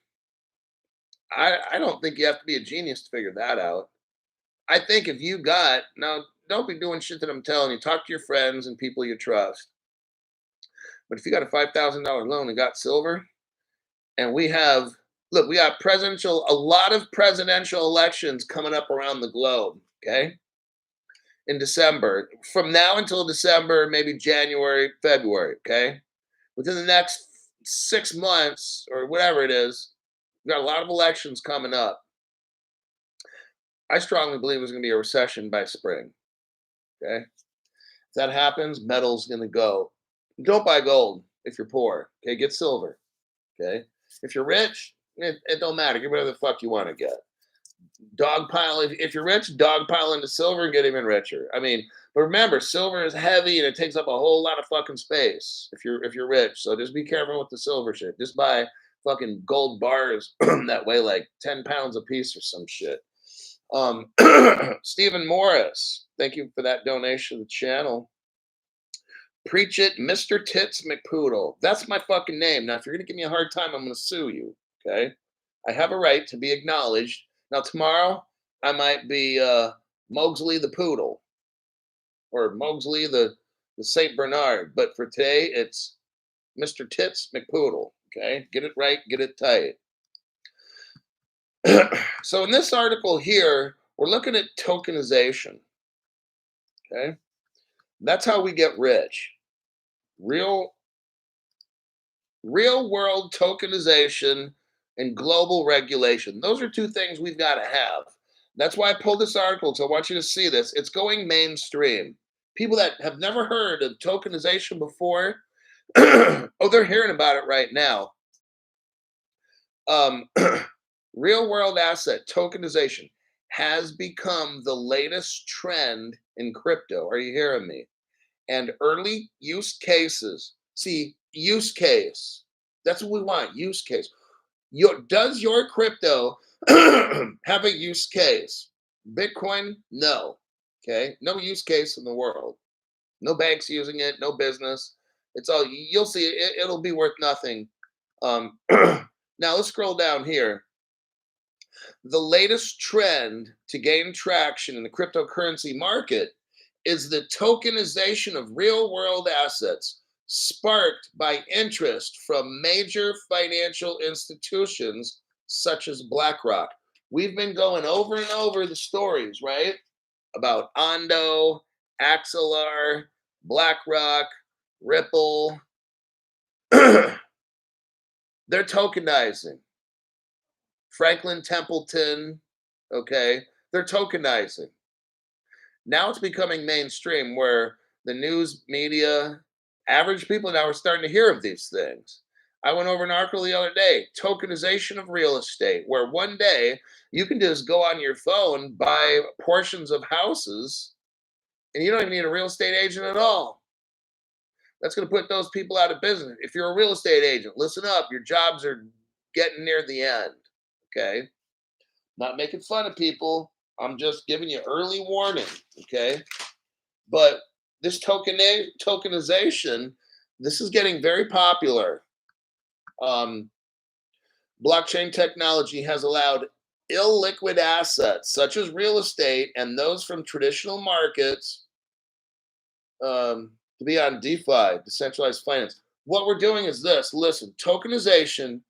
[SPEAKER 1] I don't think you have to be a genius to figure that out. I think if you got, now don't be doing shit that I'm telling you. Talk to your friends and people you trust. But if you got a $5,000 loan and got silver, and we got a lot of presidential elections coming up around the globe, okay? In December, from now until December, maybe January, February, okay? Within the next 6 months or whatever it is, we've got a lot of elections coming up. I strongly believe there's going to be a recession by spring, okay? If that happens, metal's going to go. Don't buy gold if you're poor, okay? Get silver, okay? If you're rich, it don't matter. Get whatever the fuck you want to get. Dogpile, if you're rich, dogpile into silver and get even richer. I mean, but remember, silver is heavy and it takes up a whole lot of fucking space if you're rich. So just be careful with the silver shit. Just buy fucking gold bars that weigh like 10 pounds a piece or some shit. Stephen Morris, thank you for that donation to the channel. Preach it, Mr. Tits McPoodle. That's my fucking name. Now, if you're gonna give me a hard time, I'm gonna sue you. Okay, I have a right to be acknowledged. Now, tomorrow I might be Mowgli the Poodle or Mowgli the Saint Bernard, but for today it's Mr. Tits McPoodle. Okay, get it right, get it tight. So in this article here, we're looking at tokenization. Okay, that's how we get rich. Real Real world tokenization and global regulation. Those are two things we've got to have. That's why I pulled this article. So I want you to see this. It's going mainstream. People that have never heard of tokenization before, oh, they're hearing about it right now. Um, real world asset tokenization has become the latest trend in crypto. Are you hearing me? And early use cases. See, use case. That's what we want. Use case. Does your crypto have a use case? Bitcoin, no. Okay, no use case in the world. No banks using it. No business. It's all you'll see. It'll be worth nothing. Now let's scroll down here. The latest trend to gain traction in the cryptocurrency market is the tokenization of real world assets, sparked by interest from major financial institutions such as BlackRock. We've been going over and over the stories, right? About Ondo, Axelar, BlackRock, Ripple. They're tokenizing. Franklin Templeton, okay? They're tokenizing. Now it's becoming mainstream where the news media, average people now are starting to hear of these things. I went over an article the other day, tokenization of real estate, where one day you can just go on your phone, buy portions of houses, and you don't even need a real estate agent at all. That's going to put those people out of business. If you're a real estate agent, listen up, your jobs are getting near the end, okay? Not making fun of people. I'm just giving you early warning, okay? But this tokenization, this is getting very popular. Um, blockchain technology has allowed illiquid assets such as real estate and those from traditional markets to be on DeFi, decentralized finance. What we're doing is this. Listen, tokenization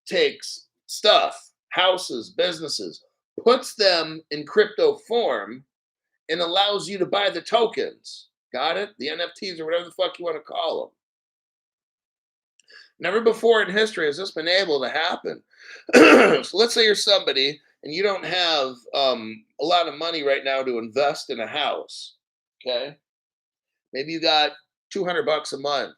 [SPEAKER 1] takes stuff, houses, businesses, puts them in crypto form, and allows you to buy the tokens. Got it? The NFTs or whatever the fuck you want to call them. Never before in history has this been able to happen. So let's say you're somebody and you don't have a lot of money right now to invest in a house. Okay. Maybe you got 200 bucks a month.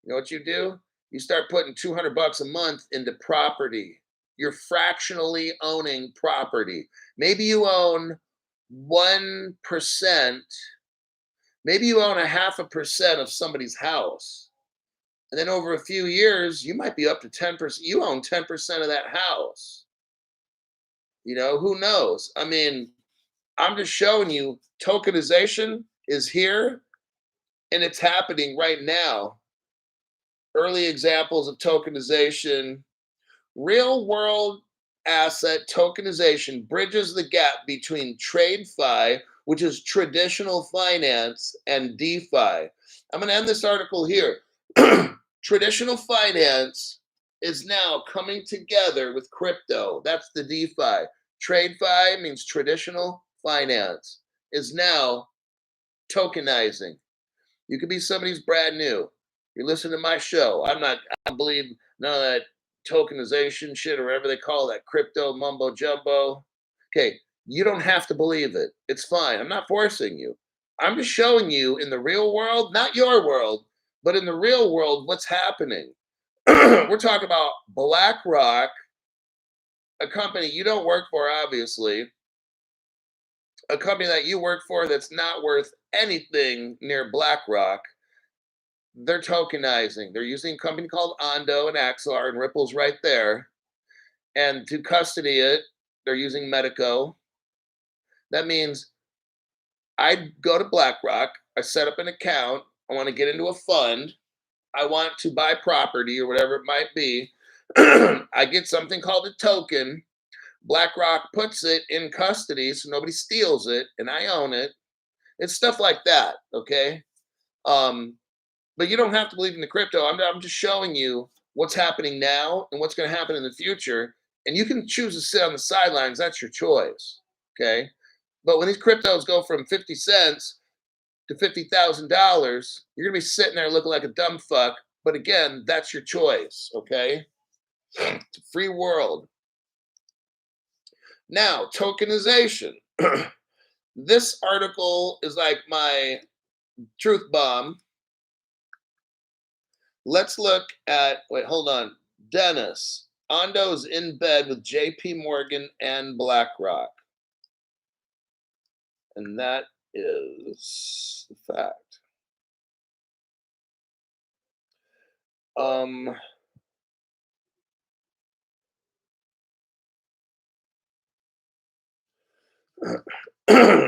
[SPEAKER 1] You know what you do? You start putting 200 bucks a month into property. You're fractionally owning property. Maybe you own 1%. Maybe you own a 0.5% of somebody's house. And then over a few years, you might be up to 10%. You own 10% of that house. You know, who knows? I mean, I'm just showing you tokenization is here and it's happening right now. Early examples of tokenization. Real world asset tokenization bridges the gap between TradeFi, which is traditional finance, and DeFi. I'm going to end this article here. Traditional finance is now coming together with crypto. That's the DeFi. TradeFi means traditional finance is now tokenizing. You could be somebody's brand new. You're listening to my show. I don't believe none of that tokenization shit or whatever they call that crypto mumbo jumbo. Okay, you don't have to believe it. It's fine. I'm not forcing you. I'm just showing you in the real world, not your world, but in the real world, what's happening. We're talking about BlackRock, a company you don't work for, obviously, a company that you work for that's not worth anything near BlackRock. They're tokenizing. They're using a company called Ondo and Axelar, and Ripple's right there. And to custody it, they're using Medico. That means I go to BlackRock, I set up an account, I want to get into a fund, I want to buy property or whatever it might be. I get something called a token. BlackRock puts it in custody so nobody steals it, and I own it. It's stuff like that, okay? But you don't have to believe in the crypto. I'm just showing you what's happening now and what's going to happen in the future. And you can choose to sit on the sidelines. That's your choice. Okay. But when these cryptos go from 50 cents to $50,000, you're going to be sitting there looking like a dumb fuck But again, that's your choice, okay? It's a free world. Now, tokenization. This article is like my truth bomb. Let's look at, wait, hold on. Dennis. Ondo's in bed with JP Morgan and BlackRock. And that is the fact.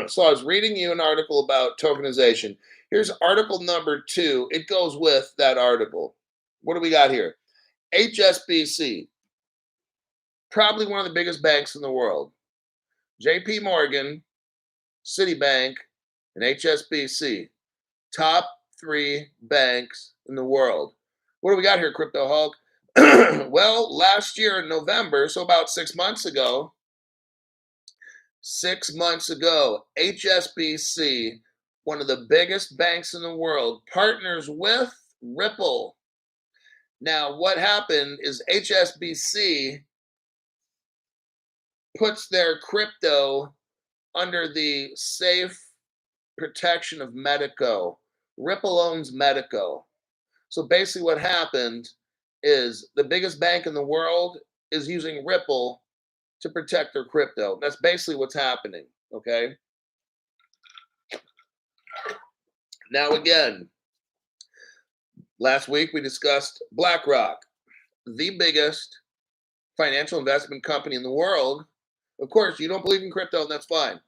[SPEAKER 1] So I was reading you an article about tokenization. Here's article number 2. It goes with that article. What do we got here? HSBC, probably one of the biggest banks in the world. JP Morgan, Citibank, and HSBC, top 3 banks in the world. What do we got here, Crypto Hulk? Well, last year in November, so about 6 months ago, HSBC, one of the biggest banks in the world, partners with Ripple. Now, what happened is HSBC puts their crypto under the safe protection of Medico. Ripple owns Medico. So basically what happened is the biggest bank in the world is using Ripple to protect their crypto. That's basically what's happening, okay? Now again, last week we discussed BlackRock, the biggest financial investment company in the world. Of course, you don't believe in crypto, and that's fine.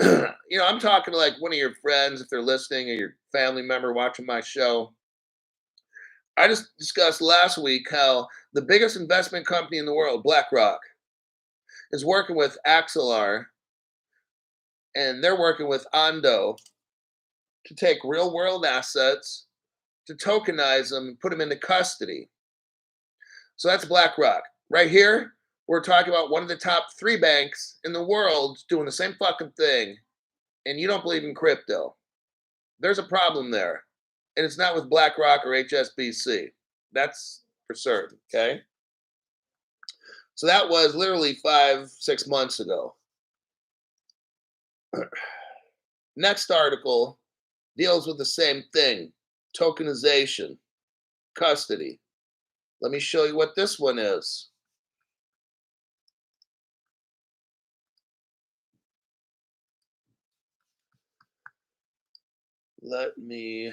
[SPEAKER 1] I'm talking to like one of your friends, if they're listening, or your family member watching my show. I just discussed last week how the biggest investment company in the world, BlackRock, is working with Axelar, and they're working with Ondo to take real world assets, to tokenize them, and put them into custody. So that's BlackRock. Right here, we're talking about one of the top 3 banks in the world doing the same fucking thing, and you don't believe in crypto. There's a problem there. And it's not with BlackRock or HSBC. That's for certain, okay? So that was literally 5-6 months ago. Next article deals with the same thing, tokenization, custody. Let me show you what this one is. Let me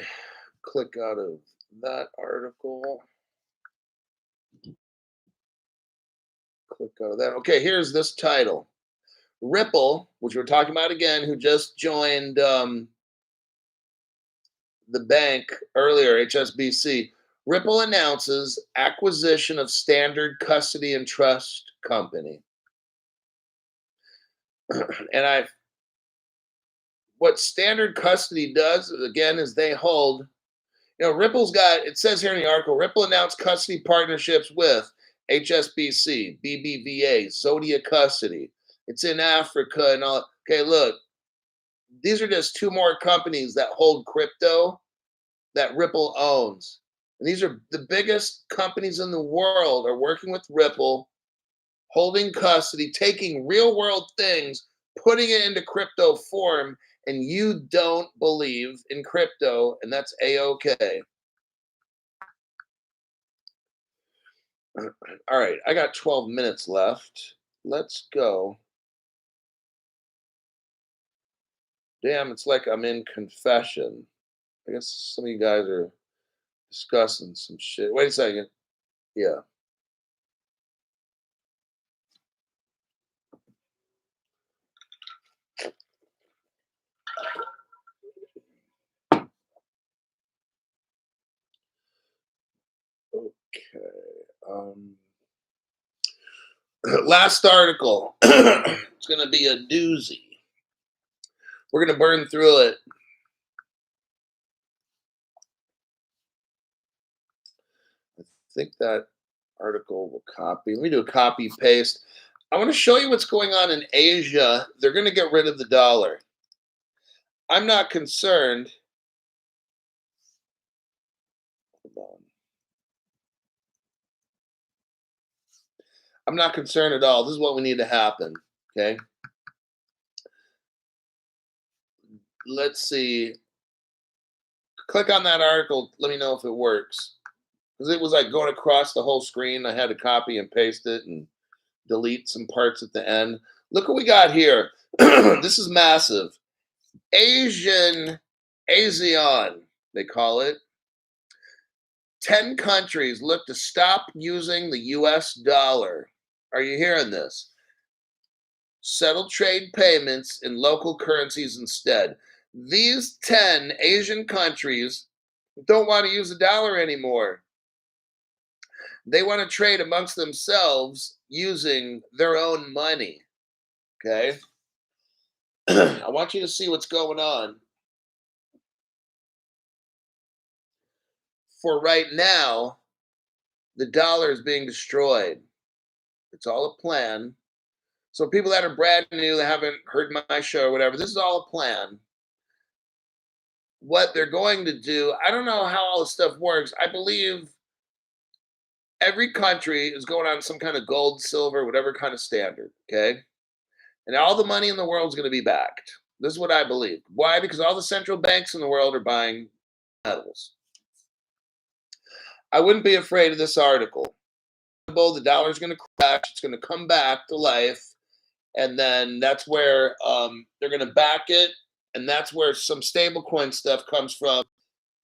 [SPEAKER 1] click out of that article. Click out of that. Okay, here's this title. Ripple, which we're talking about again, who just joined the bank earlier, HSBC. Ripple announces acquisition of Standard Custody and Trust Company. And what Standard Custody does, again, is they hold, Ripple's got, it says here in the article, Ripple announced custody partnerships with HSBC, BBVA, Zodia Custody. It's in Africa and all. Okay, look, these are just 2 more companies that hold crypto that Ripple owns. And these are the biggest companies in the world are working with Ripple, holding custody, taking real world things, putting it into crypto form, and you don't believe in crypto, and that's A-okay. All right, I got 12 minutes left. Let's go. Damn, it's like I'm in confession. I guess some of you guys are discussing some shit. Wait a second. Yeah. Okay. Last article. It's going to be a doozy. We're going to burn through it. I think that article will copy. Let me do a copy paste. I want to show you what's going on in Asia. They're going to get rid of the dollar. I'm not concerned. Hold on. I'm not concerned at all. This is what we need to happen. Okay. Let's see. Click on that article. Let me know if it works. Because it was like going across the whole screen. I had to copy and paste it and delete some parts at the end. Look what we got here. This is massive. ASEAN, they call it. 10 countries look to stop using the US dollar. Are you hearing this? Settle trade payments in local currencies instead. These 10 Asian countries don't want to use the dollar anymore. They want to trade amongst themselves using their own money. Okay. I want you to see what's going on. For right now, the dollar is being destroyed. It's all a plan. So people that are brand new that haven't heard my show or whatever, this is all a plan. What they're going to do, I don't know how all this stuff works. I believe every country is going on some kind of gold, silver, whatever kind of standard, okay? And all the money in the world is going to be backed. This is what I believe. Why? Because all the central banks in the world are buying metals. I wouldn't be afraid of this article. The dollar is going to crash. It's going to come back to life. And then that's where they're going to back it. And that's where some stablecoin stuff comes from.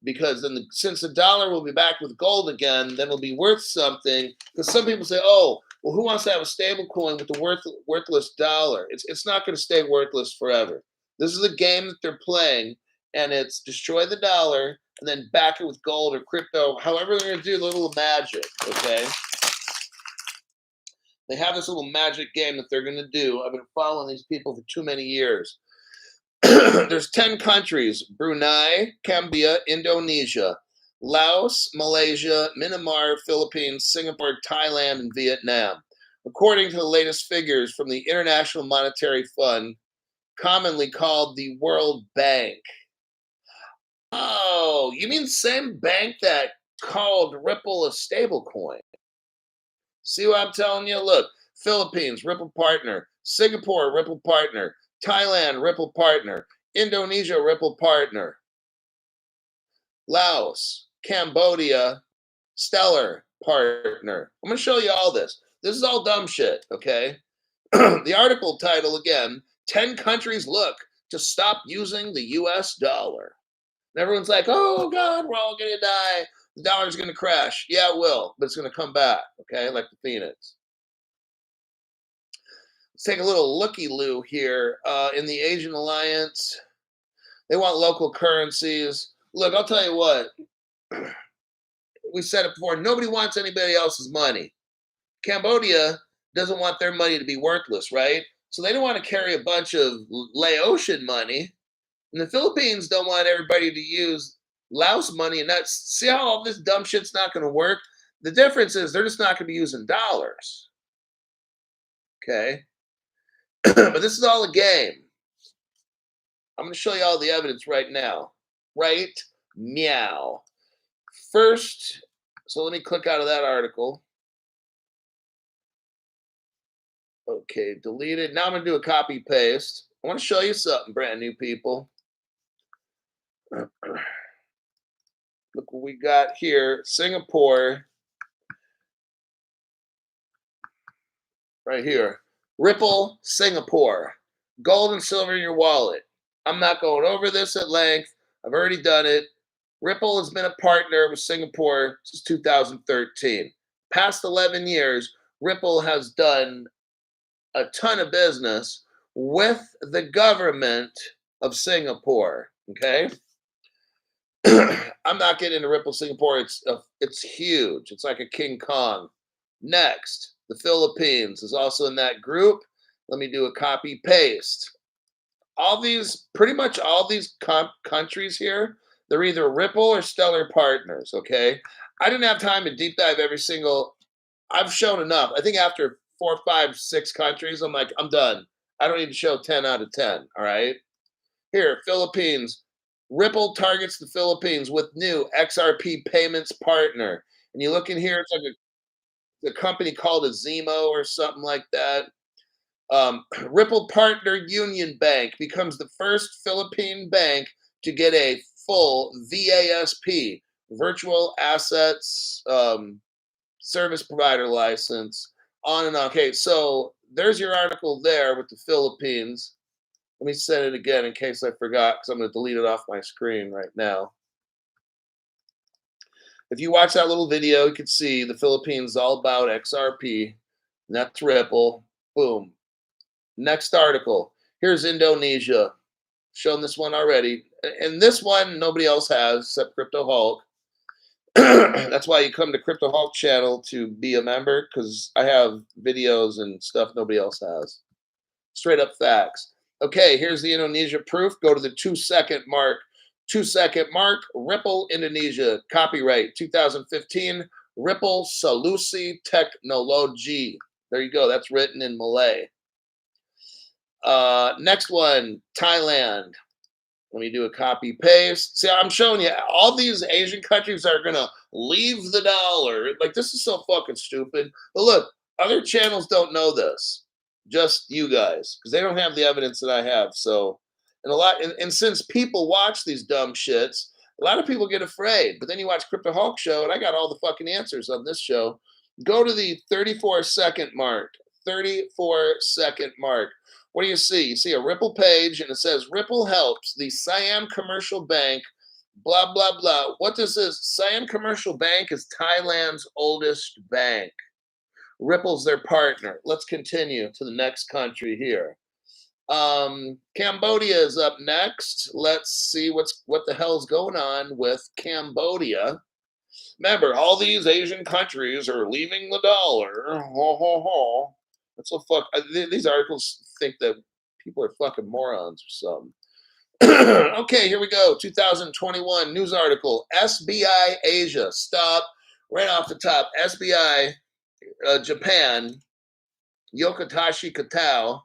[SPEAKER 1] Because then, since the dollar will be back with gold again, then it'll be worth something. Because some people say, "Oh, well, who wants to have a stable coin with a worthless dollar?" It's not going to stay worthless forever. This is a game that they're playing, and it's destroy the dollar and then back it with gold or crypto. However, they're going to do a little magic. Okay, they have this little magic game that they're going to do. I've been following these people for too many years. There's 10 countries: Brunei, Cambodia, Indonesia, Laos, Malaysia, Myanmar, Philippines, Singapore, Thailand, and Vietnam. According to the latest figures from the International Monetary Fund, commonly called the World Bank. Oh, you mean the same bank that called Ripple a stablecoin? See what I'm telling you? Look, Philippines, Ripple partner. Singapore, Ripple partner. Thailand, Ripple partner. Indonesia, Ripple partner. Laos, Cambodia, Stellar partner. I'm going to show you all this. This is all dumb shit, okay? The article title again, 10 countries look to stop using the US dollar. And everyone's like, oh God, we're all going to die. The dollar's going to crash. Yeah, it will, but it's going to come back, okay? Like the Phoenix. Let's take a little looky-loo here. In the Asian Alliance, they want local currencies. Look, I'll tell you what. We said it before. Nobody wants anybody else's money. Cambodia doesn't want their money to be worthless, right? So they don't want to carry a bunch of Laotian money. And the Philippines don't want everybody to use Laos money. And that's, see how all this dumb shit's not going to work? The difference is they're just not going to be using dollars. Okay? But this is all a game. I'm going to show you all the evidence right now. Right? Meow. First, so let me click out of that article. Okay, delete it. Now I'm going to do a copy paste. I want to show you something, brand new people. Look what we got here. Singapore. Right here. Ripple, Singapore. Gold and silver in your wallet. I'm not going over this at length. I've already done it. Ripple has been a partner with Singapore since 2013. Past 11 years, Ripple has done a ton of business with the government of Singapore. Okay. I'm not getting into Ripple Singapore. It's huge. It's like a King Kong. Next, the Philippines is also in that group. Let me do a copy paste. Pretty much all these countries here, they're either Ripple or Stellar partners. Okay. I didn't have time to deep dive every single. I've shown enough. I think after 4, 5, 6 countries, I'm like, I'm done. I don't need to show 10 out of 10. All right. Here, Philippines. Ripple targets the Philippines with new XRP payments partner. And you look in here, it's a company called a Zemo or something like that. Ripple Partner Union Bank becomes the first Philippine bank to get a full VASP, Virtual Assets Service Provider license, on and on. Okay, so there's your article there with the Philippines. Let me send it again in case I forgot, because I'm going to delete it off my screen right now. If you watch that little video, you can see the Philippines is all about XRP, and that's Ripple. Boom. Next article. Here's Indonesia. Shown this one already. And this one, nobody else has except Crypto Hulk. That's why you come to Crypto Hulk channel to be a member, because I have videos and stuff nobody else has. Straight up facts. Okay, here's the Indonesia proof. Go to the 2-second mark. 2-second mark, Ripple Indonesia. Copyright 2015, Ripple Solusi Teknologi. There you go. That's written in Malay. Next one, Thailand. Let me do a copy paste. See, I'm showing you all these Asian countries are going to leave the dollar. Like, this is so fucking stupid. But look, other channels don't know this. Just you guys, because they don't have the evidence that I have. So, and since people watch these dumb shits, a lot of people get afraid. But then you watch Crypto Hulk show, and I got all the fucking answers on this show. Go to the 34-second mark. 34-second mark. What do you see? You see a Ripple page, and it says Ripple helps the Siam Commercial Bank, blah, blah, blah. What does this? Siam Commercial Bank is Thailand's oldest bank. Ripple's their partner. Let's continue to the next country here. Cambodia is up next. Let's see what the hell's going on with Cambodia. Remember, all these Asian countries are leaving the dollar. Ho, ho, ho. That's so fuck. These articles think that people are fucking morons or something. Okay, here we go. 2021 news article. SBI Asia. Stop. Right off the top. SBI Japan. Yokatashi Katao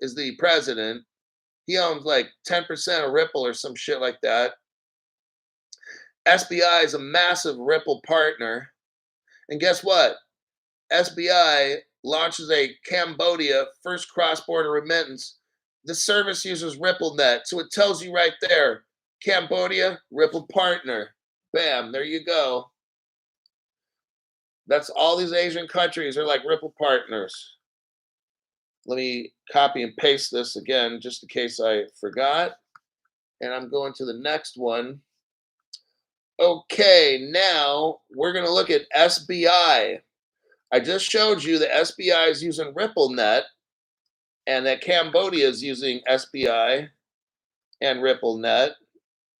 [SPEAKER 1] is the president. He owns like 10% of Ripple or some shit like that. SBI is a massive Ripple partner. And guess what? SBI launches a Cambodia first cross-border remittance. The service uses RippleNet. So it tells you right there, Cambodia, Ripple partner. Bam, there you go. That's all these Asian countries are like Ripple partners. Let me copy and paste this again, just in case I forgot. And I'm going to the next one. Okay, now we're going to look at SBI. I just showed you that SBI is using RippleNet and that Cambodia is using SBI and RippleNet.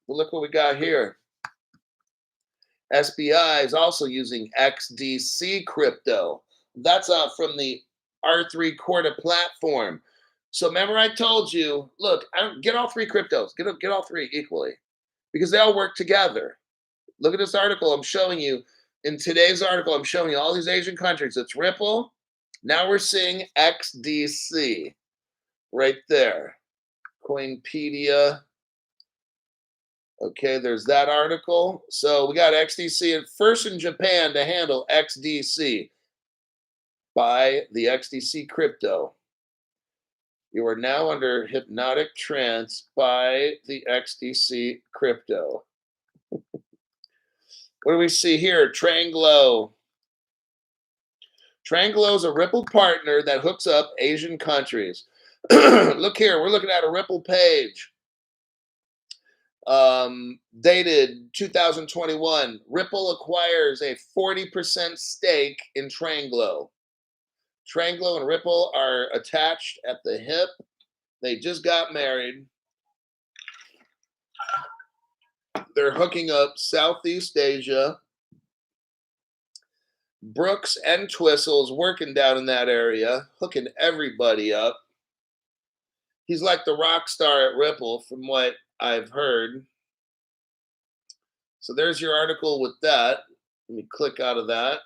[SPEAKER 1] Well, look what we got here. SBI is also using XDC crypto. That's from the R3 Corda platform. So remember I told you, look, get all three cryptos. Get all three equally because they all work together. Look at this article I'm showing you. In today's article, I'm showing you all these Asian countries. It's Ripple. Now we're seeing XDC right there. Coinpedia. Okay, there's that article. So we got XDC and first in Japan to handle XDC. Buy the XDC crypto. You are now under hypnotic trance. Buy the XDC crypto. What do we see here? Tranglo. Tranglo is a Ripple partner that hooks up Asian countries. Look here, we're looking at a Ripple page. Dated 2021. Ripple acquires a 40% stake in Tranglo. Tranglo and Ripple are attached at the hip. They just got married. They're hooking up Southeast Asia. Brooks and Twistle's working down in that area, hooking everybody up. He's like the rock star at Ripple, from what I've heard. So there's your article with that. Let me click out of that.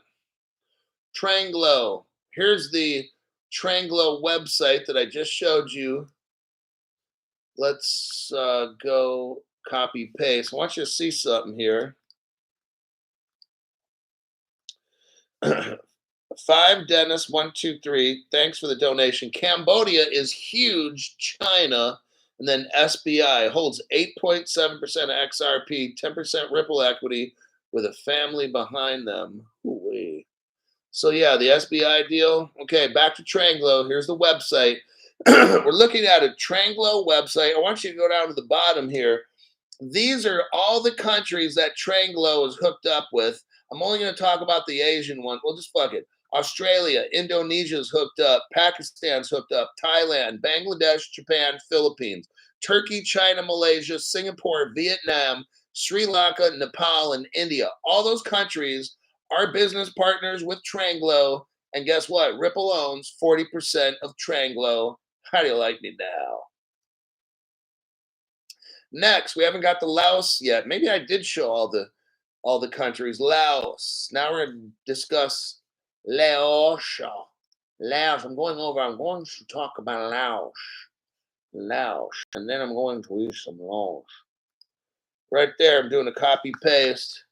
[SPEAKER 1] Tranglo. Here's the Tranglo website that I just showed you. Let's go copy paste. I want you to see something here. Five Dennis 123. Thanks for the donation. Cambodia is huge. China, and then SBI holds 8.7% of XRP, 10% Ripple equity, with a family behind them. Ooh-wee. So yeah, the SBI deal. Okay, back to Tranglo. Here's the website. We're looking at a Tranglo website. I want you to go down to the bottom here. These are all the countries that Tranglo is hooked up with. I'm only going to talk about the Asian one. Well, just fuck it. Australia, Indonesia's hooked up, Pakistan's hooked up, Thailand, Bangladesh, Japan, Philippines, Turkey, China, Malaysia, Singapore, Vietnam, Sri Lanka, Nepal, and India. All those countries are business partners with Tranglo. And guess what? Ripple owns 40% of Tranglo. How do you like me now? Next, we haven't got the Laos yet. Maybe I did show all the countries. Laos. Now we're going to discuss Laos. Laos. I'm going to talk about Laos. Laos. And then I'm going to eat some Laos. Right there, I'm doing a copy paste.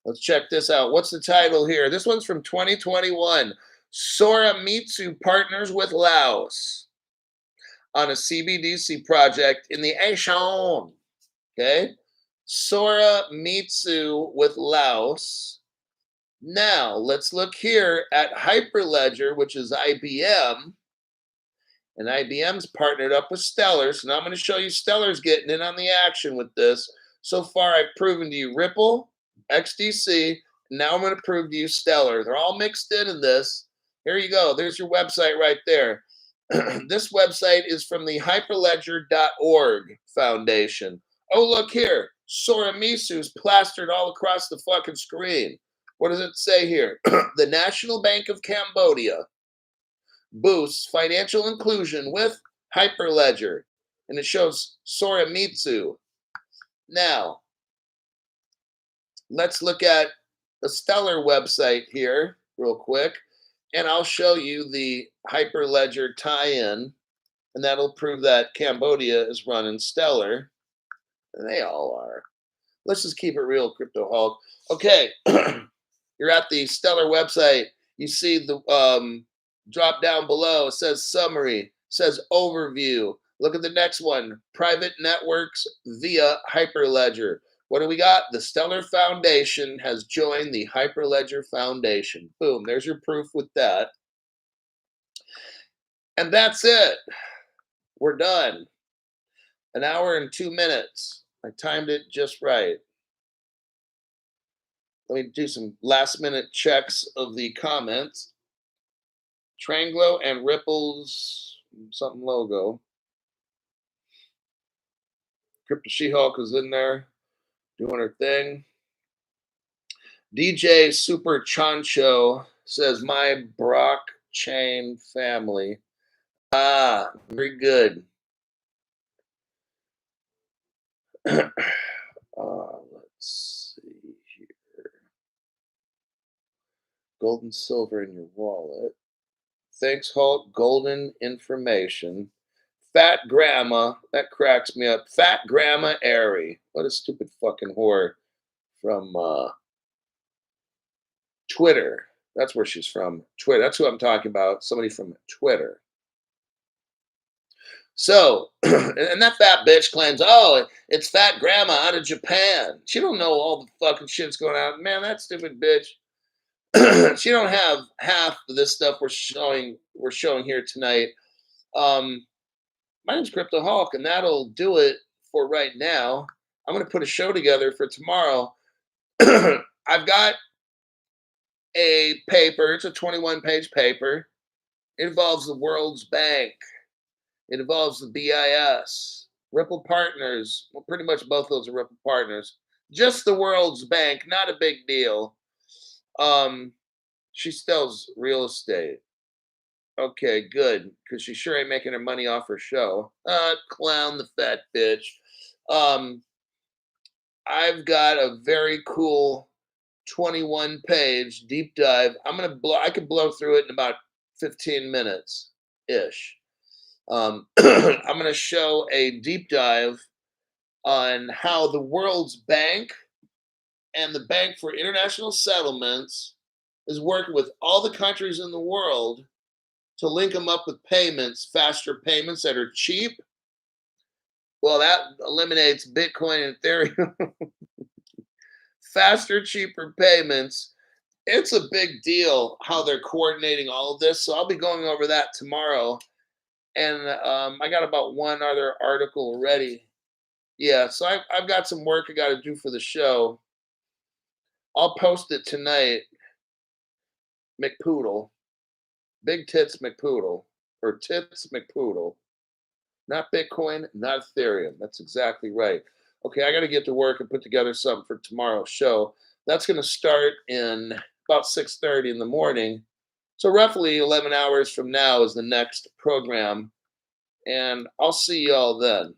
[SPEAKER 1] Let's check this out. What's the title here? This one's from 2021. Sora Mitsu partners with Laos on a CBDC project in the Asian. Okay. Sora Mitsu with Laos. Now, let's look here at Hyperledger, which is IBM. And IBM's partnered up with Stellar. So now I'm going to show you Stellar's getting in on the action with this. So far, I've proven to you Ripple, XDC. And now I'm going to prove to you Stellar. They're all mixed in this. Here you go. There's your website right there. This website is from the hyperledger.org Foundation. Oh, look here. Sora Misu's plastered all across the fucking screen. What does it say here? The National Bank of Cambodia boosts financial inclusion with Hyperledger. And it shows Sora Mitsu. Now, let's look at the Stellar website here real quick. And I'll show you the Hyperledger tie-in. And that'll prove that Cambodia is running Stellar. And they all are. Let's just keep it real, Crypto Hulk. Okay, you're at the Stellar website. You see the drop down below. It says summary, it says overview. Look at the next one, private networks via Hyperledger. What do we got? The Stellar Foundation has joined the Hyperledger Foundation. Boom, there's your proof with that. And that's it. We're done. An hour and 2 minutes. I timed it just right. Let me do some last minute checks of the comments. Tranglo and Ripple's something logo. Crypto She-Hulk is in there doing her thing. DJ Super Chancho says, my Brock Chain family. Ah, very good. Let's see here. Gold and silver in your wallet. Thanks, Hulk. Golden information. Fat Grandma. That cracks me up. Fat Grandma Airy. What a stupid fucking whore from Twitter. That's where she's from. Twitter. That's who I'm talking about. Somebody from Twitter. So, and that fat bitch claims, oh, it's Fat Grandma out of Japan. She don't know all the fucking shit's going on. Man, that stupid bitch. She don't have half of this stuff we're showing here tonight. My name's Crypto Hulk, and that'll do it for right now. I'm going to put a show together for tomorrow. I've got a paper. It's a 21-page paper. It involves the World's Bank. It involves the BIS, Ripple Partners. Well, pretty much both those are Ripple Partners. Just the World's Bank, not a big deal. She sells real estate. Okay, good, because she sure ain't making her money off her show. Clown the fat bitch. I've got a very cool 21-page deep dive. I could blow through it in about 15 minutes ish. I'm going to show a deep dive on how the World's Bank and the Bank for International Settlements is working with all the countries in the world to link them up with payments, faster payments that are cheap. Well, that eliminates Bitcoin and Ethereum. Faster, cheaper payments. It's a big deal how they're coordinating all of this. So I'll be going over that tomorrow. And I got about one other article ready. Yeah, so I've got some work I got to do for the show. I'll post it tonight. McPoodle, Big Tits McPoodle, or Tits McPoodle. Not Bitcoin, not Ethereum. That's exactly right. Okay, I got to get to work and put together something for tomorrow's show. That's going to start in about 6:30 in the morning. So roughly 11 hours from now is the next program, and I'll see y'all then.